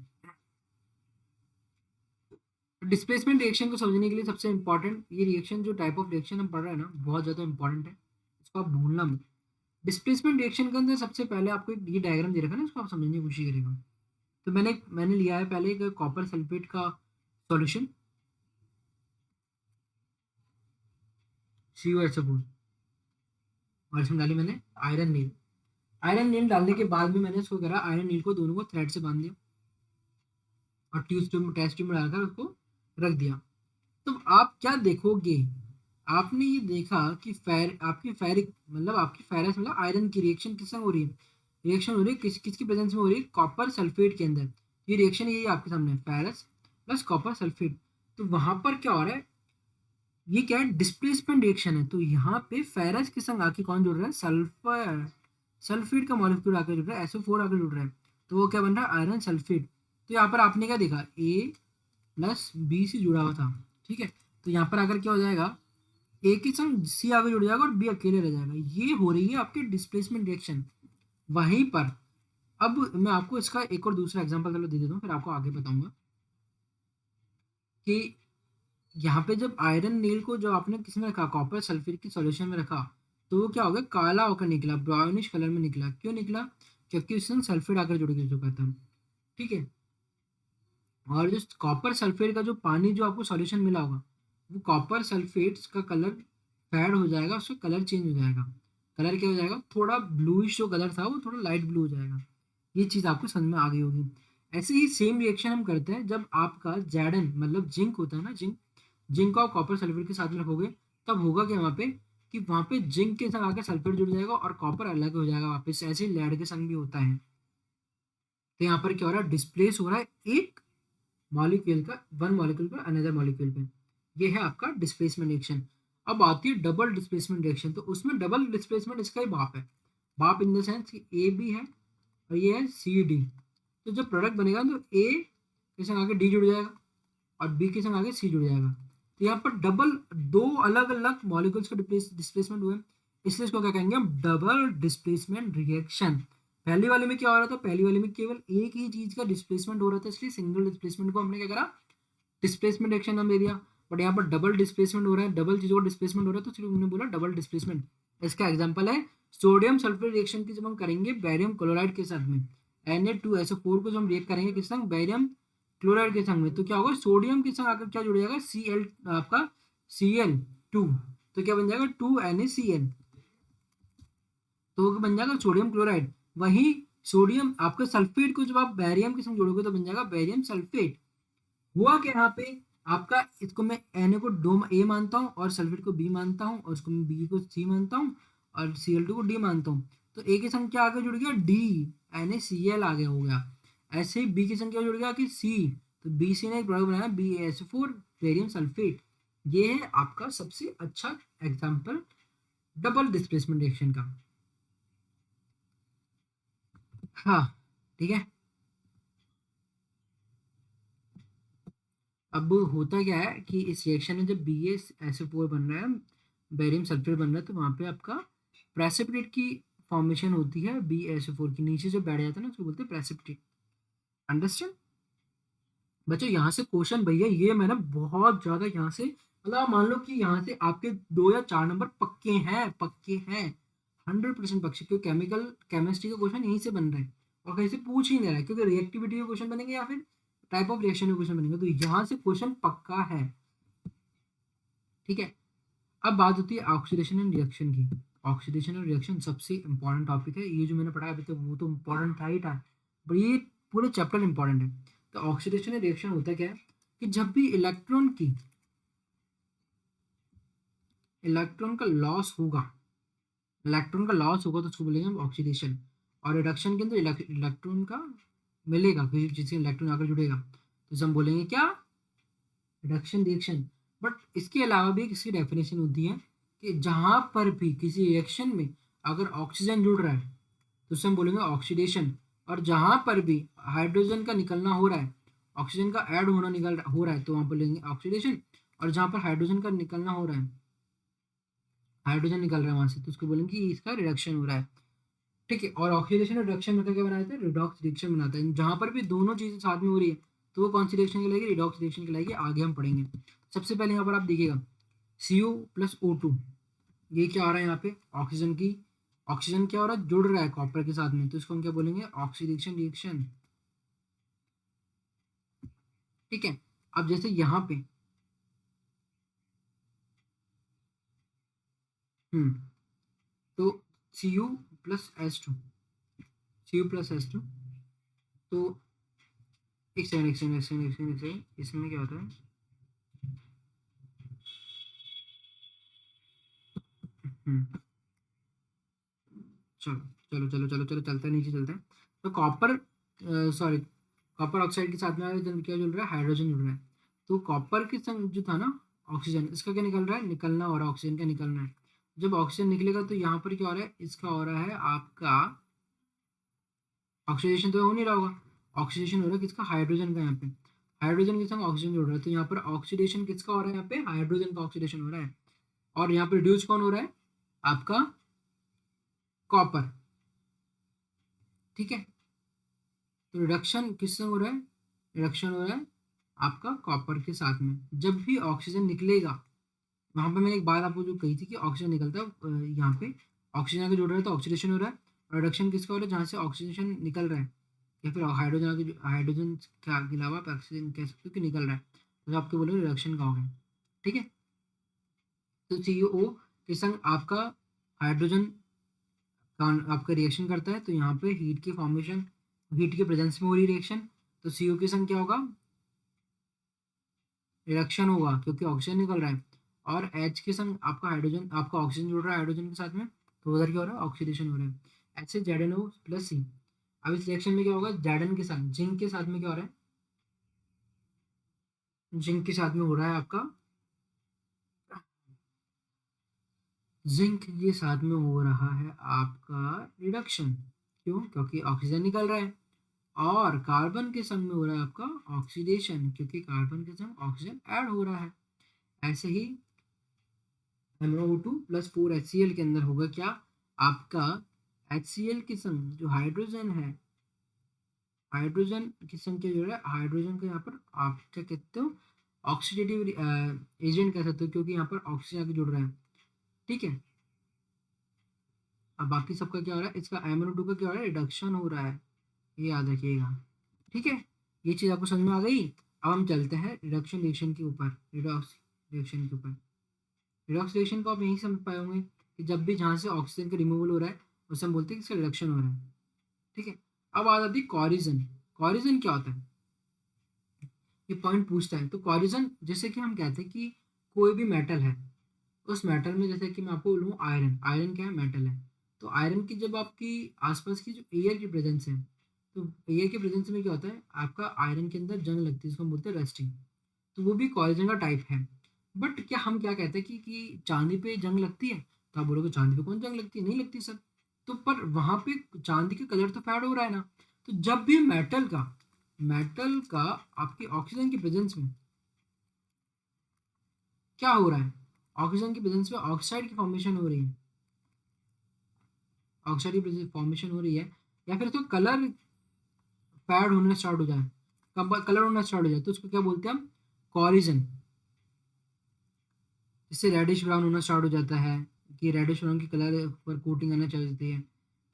A: डिस्प्लेसमेंट रिएक्शन को समझने के लिए सबसे इंपॉर्टेंट, ये रिएक्शन जो टाइप ऑफ रिएक्शन हम पढ़ रहे हैं ना, बहुत ज़्यादा इंपॉर्टेंट है, इसको आप भूलना मत। डिस्प्लेसमेंट रिएक्शन के अंदर सबसे पहले आपको एक ये डायग्राम दे रखा है ना, इसको आप समझने की कोशिश करिएगा। तो मैंने लिया है पहले एक कॉपर सल्फेट का सॉल्यूशन CuSO4 और इसमें डाली मैंने आयरन नील। आयरन नील डालने के बाद में मैंने इसको करा, आयरन नील को दोनों को थ्रेड से बांध दिया और टेस्ट ट्यूब में डालकर उसको रख दिया। तो आप क्या देखोगे, आपने ये देखा कि आपकी फेरिक मतलब आपकी फेरस मतलब आयरन की रिएक्शन किस संग हो रही है, रिएक्शन हो रही है किसकी प्रेजेंस में हो रही है, कॉपर सल्फेट के अंदर। ये रिएक्शन यही आपके सामने फेरस प्लस कॉपर सल्फेट। तो वहां पर क्या हो रहा है, ये क्या है, डिस्प्लेसमेंट रिएक्शन है। तो यहाँ पे फेरस के संग आके कौन जुड़ रहा है, सल्फर सल्फेट का मॉलिक्यूल आकर जुड़ रहा है, SO4 आकर जुड़ रहा है। तो वो क्या बन रहा है, आयरन सल्फेट। तो यहाँ पर आपने क्या देखा, A+B से जुड़ा हुआ था, ठीक है। तो यहाँ पर आकर क्या हो जाएगा, ए के संग सी आगे जुड़ जाएगा और बी अकेले रह जाएगा। ये हो रही है आपकी डिस्प्लेसमेंट रिएक्शन। वहीं पर अब मैं आपको इसका एक और दूसरा एग्जांपल चलो दे देता हूँ, फिर आपको आगे बताऊंगा कि यहाँ पे जब आयरन नील को जो आपने किस में रखा, कॉपर सल्फेट की सॉल्यूशन में रखा, तो वो क्या हो गया, काला होकर निकला, ब्राउनिश कलर में निकला। क्यों निकला, क्योंकि उसमें सल्फेट आकर जुड़ चुका था, ठीक है। और जो कॉपर सल्फेट का जो पानी जो आपको सॉल्यूशन मिला होगा, वो कॉपर सल्फेट का कलर फेड हो जाएगा, उसका कलर चेंज हो जाएगा। कलर क्या हो जाएगा, थोड़ा ब्लूइश जो कलर था वो थोड़ा लाइट ब्लू हो जाएगा। ये चीज़ आपको समझ में आ गई होगी। ऐसे ही सेम रिएक्शन हम करते हैं जब आपका जैडन मतलब जिंक होता है ना, जिंक जिंक को आप कॉपर सल्फेट के साथ में रखोगे, तब होगा क्या वहाँ पे, कि वहाँ पे जिंक के संग आकर सल्फेट जुड़ जाएगा और कॉपर अलग हो जाएगा वापस। ऐसे ही लेड के संग भी होता है। तो यहाँ पर क्या हो रहा है, डिस्प्लेस हो रहा है एक मॉलिक्यूल का, वन मॉलिक्यूल पर अनदर मॉलिक्यूल पे। ये है आपका डिस्प्लेसमेंट रिएक्शन। अब आती है डबल डिस्प्लेसमेंट रिएक्शन। तो उसमें डबल डिस्प्लेसमेंट इसका ही बाप है, बाप इन द सेंस कि ए बी है और ये है सी डी। तो जब प्रोडक्ट बनेगा तो ए के संग आगे डी जुड़ जाएगा और बी के संग आगे सी जुड़ जाएगा। तो यहाँ पर डबल दो अलग अलग मॉलिक्यूल्स का डिस्प्लेसमेंट हुए, इसलिए इसको क्या कहेंगे हम, डबल डिस्प्लेसमेंट रिएक्शन। पहली वाले में क्या हो रहा था, पहली वाले में केवल एक ही चीज का डिस्प्लेसमेंट हो रहा था, इसलिए सिंगल डिस्प्लेसमेंट को हमने क्या करा, डिस्प्लेसमेंट रिएक्शन नाम दे दिया। बट यहाँ पर डबल डिस्प्लेसमेंट हो रहा है, डबल चीजों का डिस्प्लेसमेंट हो रहा है, तो सिर्फ हमने बोला डबल डिस्प्लेसमेंट। इसका एग्जांपल है सोडियम सल्फेट रिएक्शन की, जब हम करेंगे बैरियम क्लोराइड के साथ में, Na2SO4 को जब हम रिएक्ट करेंगे किस संग, बैरियम क्लोराइड के संग में, तो क्या होगा, सोडियम के संग आकर क्या जुड़ जाएगा, Cl आपका Cl2। तो क्या बन जाएगा, 2NaCl। तो वो बन जाएगा सोडियम क्लोराइड। वही सोडियम आपका सल्फेट को जब आप बैरियम के संग जोड़ोगे तो बन जाएगा बैरियम सल्फेट। हुआ क्या यहाँ पे, आपका इसको मैं Na को दो ए मानता हूँ और सल्फेट को बी मानता हूँ और उसको मैं बी को सी मानता हूँ और Cl2 को डी मानता हूँ। तो ए की संख्या आगे जुड़ गया डी, NaCl आगे हो गया। ऐसे ही बी की संख्या जुड़ गया कि सी, तो बी सी ने एक प्रोडक्ट बनाया BaSO4 बेरियम सल्फेट। ये है आपका सबसे अच्छा एग्जाम्पल डबल डिस्प्लेसमेंट रिएक्शन का। हाँ, ठीक है। अब होता क्या है कि इस रिएक्शन में जब BaSO4 बन रहा है, बेरियम सल्फेट बन रहा है, तो वहाँ पे आपका प्रेसिपिटेट की फॉर्मेशन होती है। BaSO4 के नीचे जो बैठ जाता है ना, उसको बोलते हैं प्रेसिपिटेट। अंडरस्टैंड बच्चों, यहाँ से क्वेश्चन भैया ये मैंने बहुत ज्यादा यहाँ से, मतलब आप मान लो कि यहाँ से आपके 2 या 4 नंबर पक्के हैं, पक्के हैं, 100% पक्के, क्योंकि केमिकल केमिस्ट्री का क्वेश्चन यहीं से बन रहा है और कहीं से पूछ ही नहीं रहा है, क्योंकि रिएक्टिविटी के क्वेश्चन बनेंगे या फिर टाइप ऑफ रिएक्शन के क्वेश्चन बनेंगे। तो यहाँ से क्वेश्चन पक्का है, ठीक है। अब बात होती है ऑक्सीडेशन एंड रिएक्शन की। ऑक्सीडेशन और रिएक्शन सबसे इंपॉर्टेंट टॉपिक है। ये जो मैंने पढ़ाया अभी तक वो तो इंपॉर्टेंट था ही था, बट ये पूरे चैप्टर इंपॉर्टेंट है। तो ऑक्सीडेशन एंड रिएक्शन होता क्या है कि जब भी इलेक्ट्रॉन का लॉस होगा, इलेक्ट्रॉन का लॉस होगा तो उसको बोलेंगे हम ऑक्सीडेशन। और रिडक्शन के अंदर इलेक्ट्रॉन का मिलेगा, किसी चीज से इलेक्ट्रॉन आकर जुड़ेगा, तो हम बोलेंगे क्या, रिडक्शन रिएक्शन। बट इसके अलावा भी इसकी डेफिनेशन होती है कि जहां पर भी किसी रिएक्शन में अगर ऑक्सीजन जुड़ रहा है तो उसे हम बोलेंगे ऑक्सीडेशन। और जहां पर भी हाइड्रोजन का निकलना हो रहा है, ऑक्सीजन का ऐड होना हो रहा है, तो वहां बोलेंगे ऑक्सीडेशन। और जहां पर हाइड्रोजन का निकलना हो रहा है, हाइड्रोजन निकल रहा है वहां से, तो उसको बोलेंगे कि इसका रिडक्शन हो रहा है, ठीक है। और ऑक्सीडेशन और रिडक्शन में क्या बनाते हैं, रिडॉक्स रिएक्शन बनाता है। जहां पर भी दोनों चीजें साथ में हो रही है तो वो कौन सी रिएक्शन कहलाएगी, रिडॉक्स रिएक्शन कहलाएगी। आगे हम पढ़ेंगे। सबसे पहले यहाँ पर आप देखिएगा CO+O2, ये क्या आ रहा है यहाँ पे, ऑक्सीजन की ऑक्सीजन क्या हो रहा है, जुड़ रहा है कॉपर के साथ में, तो इसको हम क्या बोलेंगे, ऑक्सीडेशन रिएक्शन। ठीक है। अब जैसे यहाँ पे तो Cu plus H2, Cu plus H2, तो एक सेकंड, इसमें क्या होता है, हम्म चलो चलो चलते हैं, नीचे चलते हैं। तो कॉपर, सॉरी, कॉपर ऑक्साइड के साथ में क्या जुड़ रहा है, हाइड्रोजन जुड़ रहा है। तो कॉपर के संग जो था ना ऑक्सीजन, इसका क्या निकल रहा है, निकलना हो रहा है, ऑक्सीजन का निकलना है। जब ऑक्सीजन निकलेगा तो यहाँ पर क्या हो रहा है, इसका हो रहा है आपका ऑक्सीडेशन, तो हो नहीं रहा होगा, ऑक्सीडेशन हो रहा है किसका, हाइड्रोजन का, यहाँ पे हाइड्रोजन के संग ऑक्सीजन जुड़ रहा है, तो यहाँ पर ऑक्सीडेशन किसका हो रहा है, यहाँ पे हाइड्रोजन का ऑक्सीडेशन हो रहा है। और यहाँ पे रिड्यूस कौन हो रहा है, आपका कॉपर। ठीक है। तो रिडक्शन किससे हो रहा है, रिडक्शन हो रहा है आपका कॉपर के साथ में। जब भी ऑक्सीजन निकलेगा, वहां पे मैंने एक बात आपको जो कही थी कि ऑक्सीजन निकलता है, यहाँ पे ऑक्सीजन आके जुड़ रहा है तो ऑक्सीडेशन हो रहा है, और रिडक्शन किसका हो रहा है, जहाँ से ऑक्सीजन निकल रहा है, या फिर हाइड्रोजन आके, हाइड्रोजन के अलावा आप ऑक्सीजन कह सकते हो कि निकल रहा है, तो आपके बोले रिडक्शन का हो गया। ठीक है। तो CuO के संग आपका हाइड्रोजन का आपका रिएक्शन करता है, तो यहाँ पे हीट की फॉर्मेशन, हीट के प्रेजेंस में हो रही रिएक्शन, तो CO के संग क्या होगा, रिडक्शन होगा क्योंकि ऑक्सीजन निकल रहा है। और H के संग आपका हाइड्रोजन, आपका ऑक्सीजन जुड़ रहा है हाइड्रोजन के साथ में, तो उधर क्या हो रहा है, ऑक्सीडेशन हो रहा है, H से ZnO प्लस C। अब इस रिएक्शन में क्या होगा, Zn के साथ जिंक के साथ में क्या हो रहा है, जिंक के साथ में हो रहा है आपका, जिंक के साथ में हो रहा है आपका रिडक्शन। क्यों, क्योंकि ऑक्सीजन निकल रहा है। और कार्बन के संग में हो रहा है आपका ऑक्सीडेशन, क्योंकि कार्बन के संग ऑक्सीजन ऐड हो रहा है। ऐसे ही MnO2 प्लस 4 HCl के अंदर होगा क्या, आपका HCl के संग जो हाइड्रोजन है, हाइड्रोजन की संख्या जो है, हाइड्रोजन को यहाँ पर आप क्या कहते हो, ऑक्सीडेटिव एजेंट कह सकते हो, क्योंकि यहाँ पर ऑक्सीजन आके जुड़ रहा है। ठीक है। अब बाकी सबका क्या हो रहा है, इसका MnO2 का क्या हो रहा है, रिडक्शन हो रहा है, ये याद रखिएगा। ठीक है। ये चीज़ आपको समझ में आ गई। अब हम चलते हैं रिडक्शन रिएक्शन के ऊपर, रिडॉक्स रिएक्शन के ऊपर। रिडॉक्स रिएक्शन को आप यही समझ पाए होंगे कि जब भी जहाँ से ऑक्सीजन का रिमूवल हो रहा है, उसे हम बोलते हैं कि इसका रिडक्शन हो रहा है। ठीक है। अब आ जाती है कॉरिजन। कॉरिजन क्या होता है, ये पॉइंट पूछता है। तो कॉरिजन, जैसे कि हम कहते हैं कि कोई भी मेटल है, उस मेटल में जैसे कि मैं आपको बोलूँ आयरन, आयरन क्या है, मेटल है। तो आयरन की जब आपकी आसपास की जो एयर की प्रेजेंस है, तो एयर के प्रेजेंस में क्या होता है, आपका आयरन के अंदर जंग लगती है, इसको हम बोलते हैं रस्टिंग। तो वो भी कॉरिजन का टाइप है। बट क्या हम क्या कहते हैं कि चांदी पे जंग लगती है, तो आप बोलोगे चांदी पे कौन जंग लगती है, नहीं लगती सर। तो पर वहां पे चांदी का कलर तो फेड हो रहा है ना। तो जब भी मेटल का आपकी ऑक्सीजन की प्रेजेंस में क्या हो रहा है, ऑक्सीजन की प्रेजेंस में ऑक्साइड की फॉर्मेशन हो रही है, ऑक्साइड की फॉर्मेशन हो रही है, या फिर तो कलर फेड होने स्टार्ट हो जाए, कलर होना स्टार्ट हो जाए, तो उसको क्या बोलते हैं हम, कॉरिजन। इससे रेडिश ब्राउन होना स्टार्ट हो जाता है, कि रेडिश ब्राउन की कलर पर कोटिंग आना चाहिए होती है।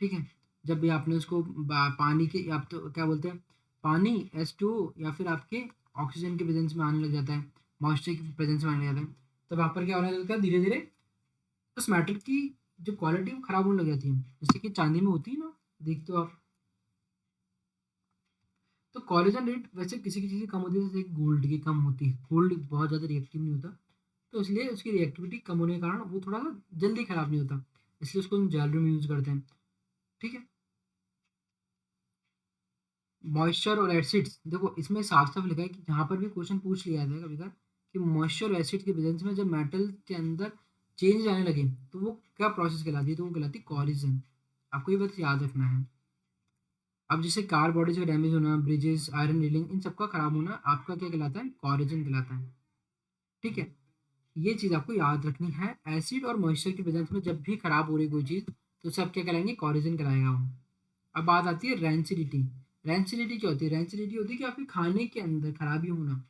A: ठीक है। जब भी आपने उसको पानी के, आप तो क्या बोलते हैं, पानी H2O या फिर आपके ऑक्सीजन के प्रेजेंस में आने लग जाता है, मॉइस्चर की प्रेजेंस में आने लग जाता है, तो वहाँ पर क्या होने लगता है, धीरे धीरे उस मेटल की जो क्वालिटी वो खराब होने लग जाती है, जैसे कि चांदी में होती है ना, देखते हो आप। तो कॉरिजन रेट वैसे किसी किसी की कम होती है, जैसे गोल्ड की कम होती है, गोल्ड बहुत ज़्यादा रिएक्टिव नहीं होता, तो इसलिए उसकी रिएक्टिविटी कम होने के कारण वो थोड़ा सा जल्दी खराब नहीं होता, इसलिए उसको हम ज्वेलरी में यूज़ करते हैं। ठीक है। मॉइस्चर और एसिड्स, देखो इसमें साफ साफ लिखा है कि जहाँ पर भी क्वेश्चन पूछ लिया जाता है कभी कभार कि मॉइस्चर और एसिड के प्रेजेंस में जब मेटल के अंदर चेंज आने लगे, तो वो क्या प्रोसेस कहलाती है, तो वो कहलाती है कॉरिजन। आपको ये बात याद रखना है। अब जैसे कार बॉडीज का डैमेज होना, ब्रिजेस, आयरन रीलिंग, इन सबका खराब होना आपका क्या कहलाता है, कॉरिजन कहलाता है। ठीक है। ये चीज़ आपको याद रखनी है, एसिड और मॉइस्चर की प्रेजेंस में जब भी खराब हो रही कोई चीज़, तो सब क्या कराएंगे, कॉरिजन कराएगा वो। अब बात आती है रेंसिडिटी। रेंसिडिटी क्या होती है, रेंसिडिटी होती है कि आपके खाने के अंदर खराबी होना।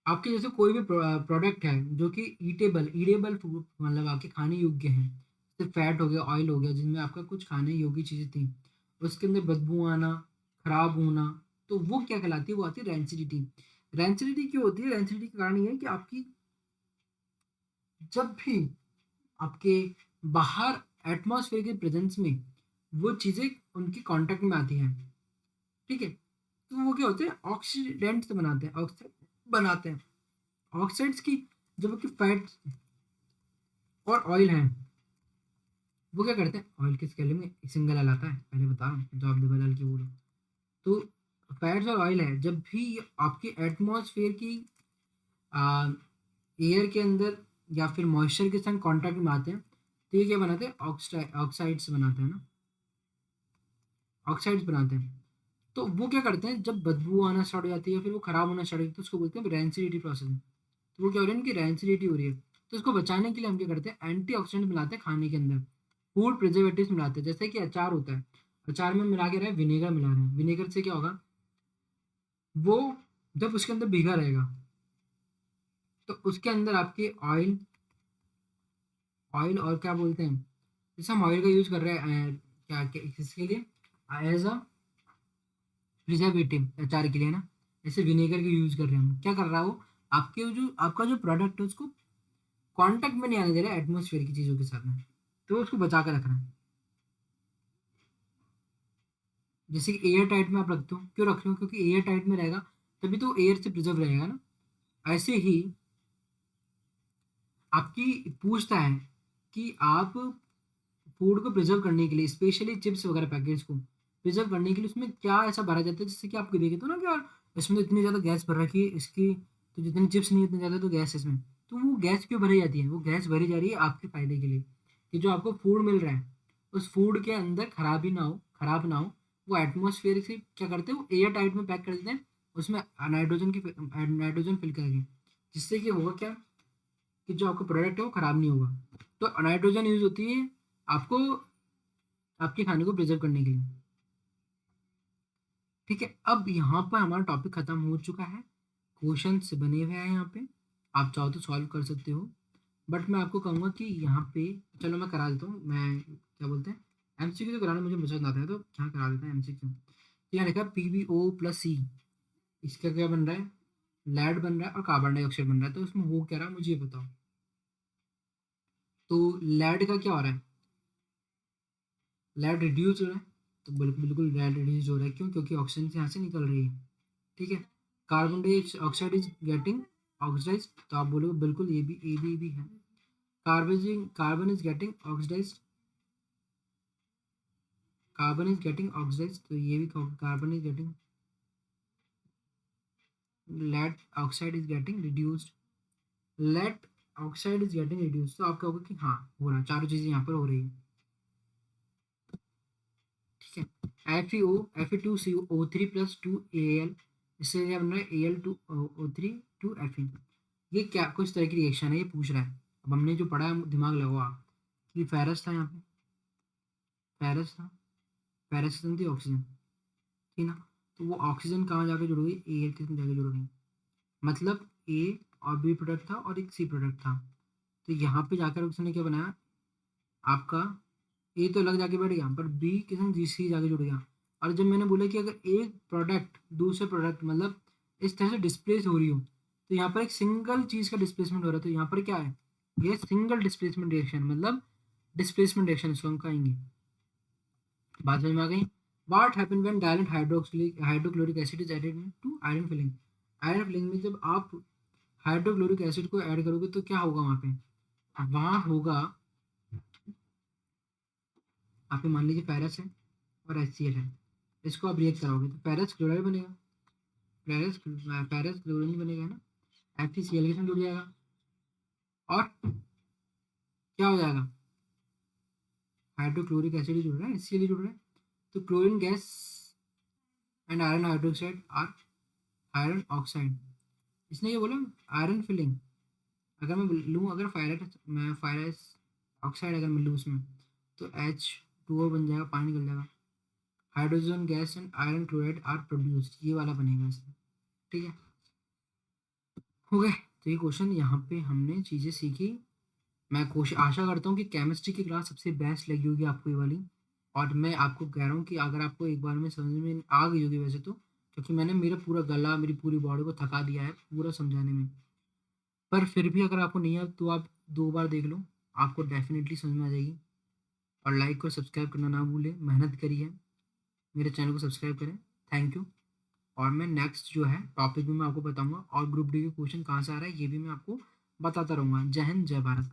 A: आपके जैसे कोई भी प्रोडक्ट है जो कि ईटेबल ईडेबल फूड मतलब आपके खाने योग्य है, जैसे फैट हो गया, ऑयल हो गया, जिनमें आपका कुछ खाने योग्य चीज़ें थी, उसके अंदर बदबू आना, खराब होना, तो वो क्या कहलाती है? वो आती है रैंसिडिटी। रैंसिडिटी क्यों होती है? रैंसिडिटी का कारण ये है कि आपकी जब भी आपके बाहर एटमॉस्फेयर के प्रेजेंस में वो चीज़ें उनके कांटेक्ट में आती हैं, ठीक है? तो वो क्या होते हैं? ऑक्सीडेंट्स बनाते हैं, ऑक्साइड बनाते हैं। ऑक्साइड्स की जब कि फैट्स और ऑयल हैं, वो क्या करते हैं? ऑयल के स्केल में एक सिंगल एल आता है, पहले बता रहा हूँ, तो आप डबल एल क्यों बोलो? तो फैट्स और ऑयल है, जब भी आपके एटमॉस्फेयर की एयर के अंदर या फिर मॉइस्चर के साथ कांटेक्ट में आते हैं, तो ये क्या बनाते हैं? ऑक्साइड्स बनाते हैं ना, ऑक्साइड्स बनाते हैं। तो वो क्या करते हैं? जब बदबू आना स्टार्ट हो जाती है या फिर वो खराब होना स्टार्ट हो जाती है, तो उसको बोलते हैं रैंसिडिटी प्रोसेस। तो वो क्या हो रहा है? इनकी रैंसिडिटी हो रही है, तो उसको बचाने के लिए हम क्या करते हैं? एंटीऑक्सीडेंट मिलाते हैं खाने के अंदर, फूड प्रिजर्वेटिव्स मिलाते हैं। जैसे कि अचार होता है, अचार में मिला के रहे विनेगर मिला रहे हैं, विनेगर से क्या होगा? वो जब उसके अंदर भीगा रहेगा, तो उसके अंदर आपके ऑयल ऑयल और क्या बोलते हैं, जैसे हम ऑयल का यूज़ कर रहे हैं किसके लिए? एज अ प्रिजर्वेटिव अचार के लिए ना, जैसे विनेगर का यूज़ कर रहे हैं हम, क्या कर रहा है वो? आपके जो आपका जो प्रोडक्ट है उसको कांटेक्ट में नहीं आने दे रहा है एटमॉस्फेयर की चीज़ों के साथ में, तो उसको बचा कर रख रहा है। जैसे कि एयर टाइट में आप रखते हो, क्यों रख रहे हो? क्योंकि एयर टाइट में रहेगा, तभी तो एयर से प्रिजर्व रहेगा ना। ऐसे ही आपकी पूछता है कि आप फूड को प्रिजर्व करने के लिए, स्पेशली चिप्स वगैरह पैकेज को प्रिजर्व करने के लिए, उसमें क्या ऐसा भरा जाता है जिससे कि आप देखे तो ना कि यार इसमें तो इतनी ज़्यादा गैस भर रखी है इसकी, तो जितनी चिप्स नहीं उतनी ज़्यादा तो गैस है इसमें। तो वो गैस क्यों भरी जाती है? वो गैस भरी जा रही है आपके फ़ायदे के लिए, कि जो आपको फूड मिल रहा है उस फूड के अंदर खराबी ना हो, खराब ना हो। वो एटमोसफेयर से क्या करते हैं? वो एयर टाइट में पैक कर देते हैं, उसमें नाइट्रोजन फिल करके, जिससे कि होगा क्या? कि जो आपका प्रोडक्ट है वो खराब नहीं होगा। तो नाइट्रोजन यूज़ होती है आपको आपके खाने को प्रिजर्व करने के लिए। ठीक है, अब यहाँ पर हमारा टॉपिक खत्म हो चुका है। क्वेश्चंस बने हुए हैं यहाँ पे, आप चाहो तो सॉल्व कर सकते हो, बट मैं आपको कहूँगा कि यहाँ पे चलो मैं करा देता हूँ। मैं क्या बोलते हैं, एमसीक्यू तो कराना मुझे पसंद आता है, तो यहाँ करा देता है एमसीक्यू। तो यहाँ लिखा PbO प्लस सी, इसका क्या बन रहा है? लैड बन रहा है और कार्बन डाइऑक्साइड बन रहा है। तो उसमें हो क्या रहा है मुझे ये बताओ। तो लैड का क्या हो रहा है? लैड रिड्यूस हो रहा है, तो बिल्कुल बिल्कुल लैड रिड्यूस हो रहा है। क्यों? क्योंकि ऑक्सीजन यहाँ से निकल रही है। ठीक है, carbon dioxide is getting oxidise, तो आप बोलोगे बिल्कुल ये भी है। Carbon is getting oxidise, carbon is getting oxidise, तो ये भी carbon is getting, lead oxide is getting reduced, lead oxide is getting reduced. तो आप कहोगे कि हाँ हो रहा है, चारों चीज़ें यहाँ पर हो रही है। ठीक है, Fe2CO3 प्लस 2Al, इससे क्या बन रहा है? Al2O3 2Fe। ये क्या कुछ तरह की रिएक्शन है, ये पूछ रहा है। अब हमने जो पढ़ा है दिमाग लगाओ आप, कि फेरस था यहाँ पे, फेरस था, फेरस थी ऑक्सीजन, ठीक ना? तो वो ऑक्सीजन कहाँ जाके जुड़ गई? एयर के साथ जाके जुड़ गई, मतलब ए और बी प्रोडक्ट था और एक सी प्रोडक्ट था। तो यहाँ पे जाकर उसने क्या बनाया? आपका ए तो अलग जाके बैठ गया, पर बी के संग जी सी जाके जुड़ गया। और जब मैंने बोला कि अगर एक प्रोडक्ट दूसरे प्रोडक्ट मतलब इस तरह से डिस्प्लेस हो रही हो, तो यहाँ पर एक सिंगल चीज़ का डिस्प्लेसमेंट हो रहा है, तो यहाँ पर क्या है? ये सिंगल डिस्प्लेसमेंट रिएक्शन, मतलब डिस्प्लेसमेंट रिएक्शन इसको हम कहेंगे। बात समझ में आ गई? What happen when dilute hydrochloric acid is added to iron filling. Iron filling में जब आप हाइड्रोक्लोरिक एसिड को ऐड करोगे तो क्या होगा वहाँ पे? वहाँ होगा, आप पे मान लीजिए पैरस है और HCl है, इसको आप रिएक्ट कराओगे तो पैरस क्लोराइड बनेगा, पैरस पैरस क्लोरीन बनेगा ना, FeCl के साथ जुड़ जाएगा, और क्या हो जाएगा? हाइड्रोक्लोरिक एसिड जुड़ रहा है, HCl जुड़ रहा है, तो chlorine gas and iron hydroxide are iron oxide. इसने ये बोला आयरन फिलिंग, अगर मैं लूँ, अगर फायरस ऑक्साइड अगर मैं लूँ उसमें, तो H2O बन जाएगा, पानी निकल जाएगा, hydrogen gas and iron chloride are produced, ये वाला बनेगा इसमें। ठीक है, हो गए। तो ये क्वेश्चन यहाँ पे हमने चीज़ें सीखी। मैं कोशिश आशा करता हूँ कि केमिस्ट्री की क्लास सबसे बेस्ट लगी होगी आपको ये वाली। और मैं आपको कह रहा हूँ कि अगर आपको एक बार में समझ में आ गई होगी वैसे तो, क्योंकि मैंने मेरा पूरा गला, मेरी पूरी बॉडी को थका दिया है पूरा समझाने में। पर फिर भी अगर आपको नहीं आया तो आप 2 बार देख लो, आपको डेफ़िनिटली समझ में आ जाएगी। और लाइक और सब्सक्राइब करना ना भूलें, मेहनत करिए, मेरे चैनल को सब्सक्राइब करें। Thank you. और मैं नेक्स्ट जो है टॉपिक भी मैं आपको बताऊँगा और ग्रुप डी के क्वेश्चन कहाँ से आ रहा है ये भी मैं आपको बताता रहूँगा। जय हिंद, जय भारत।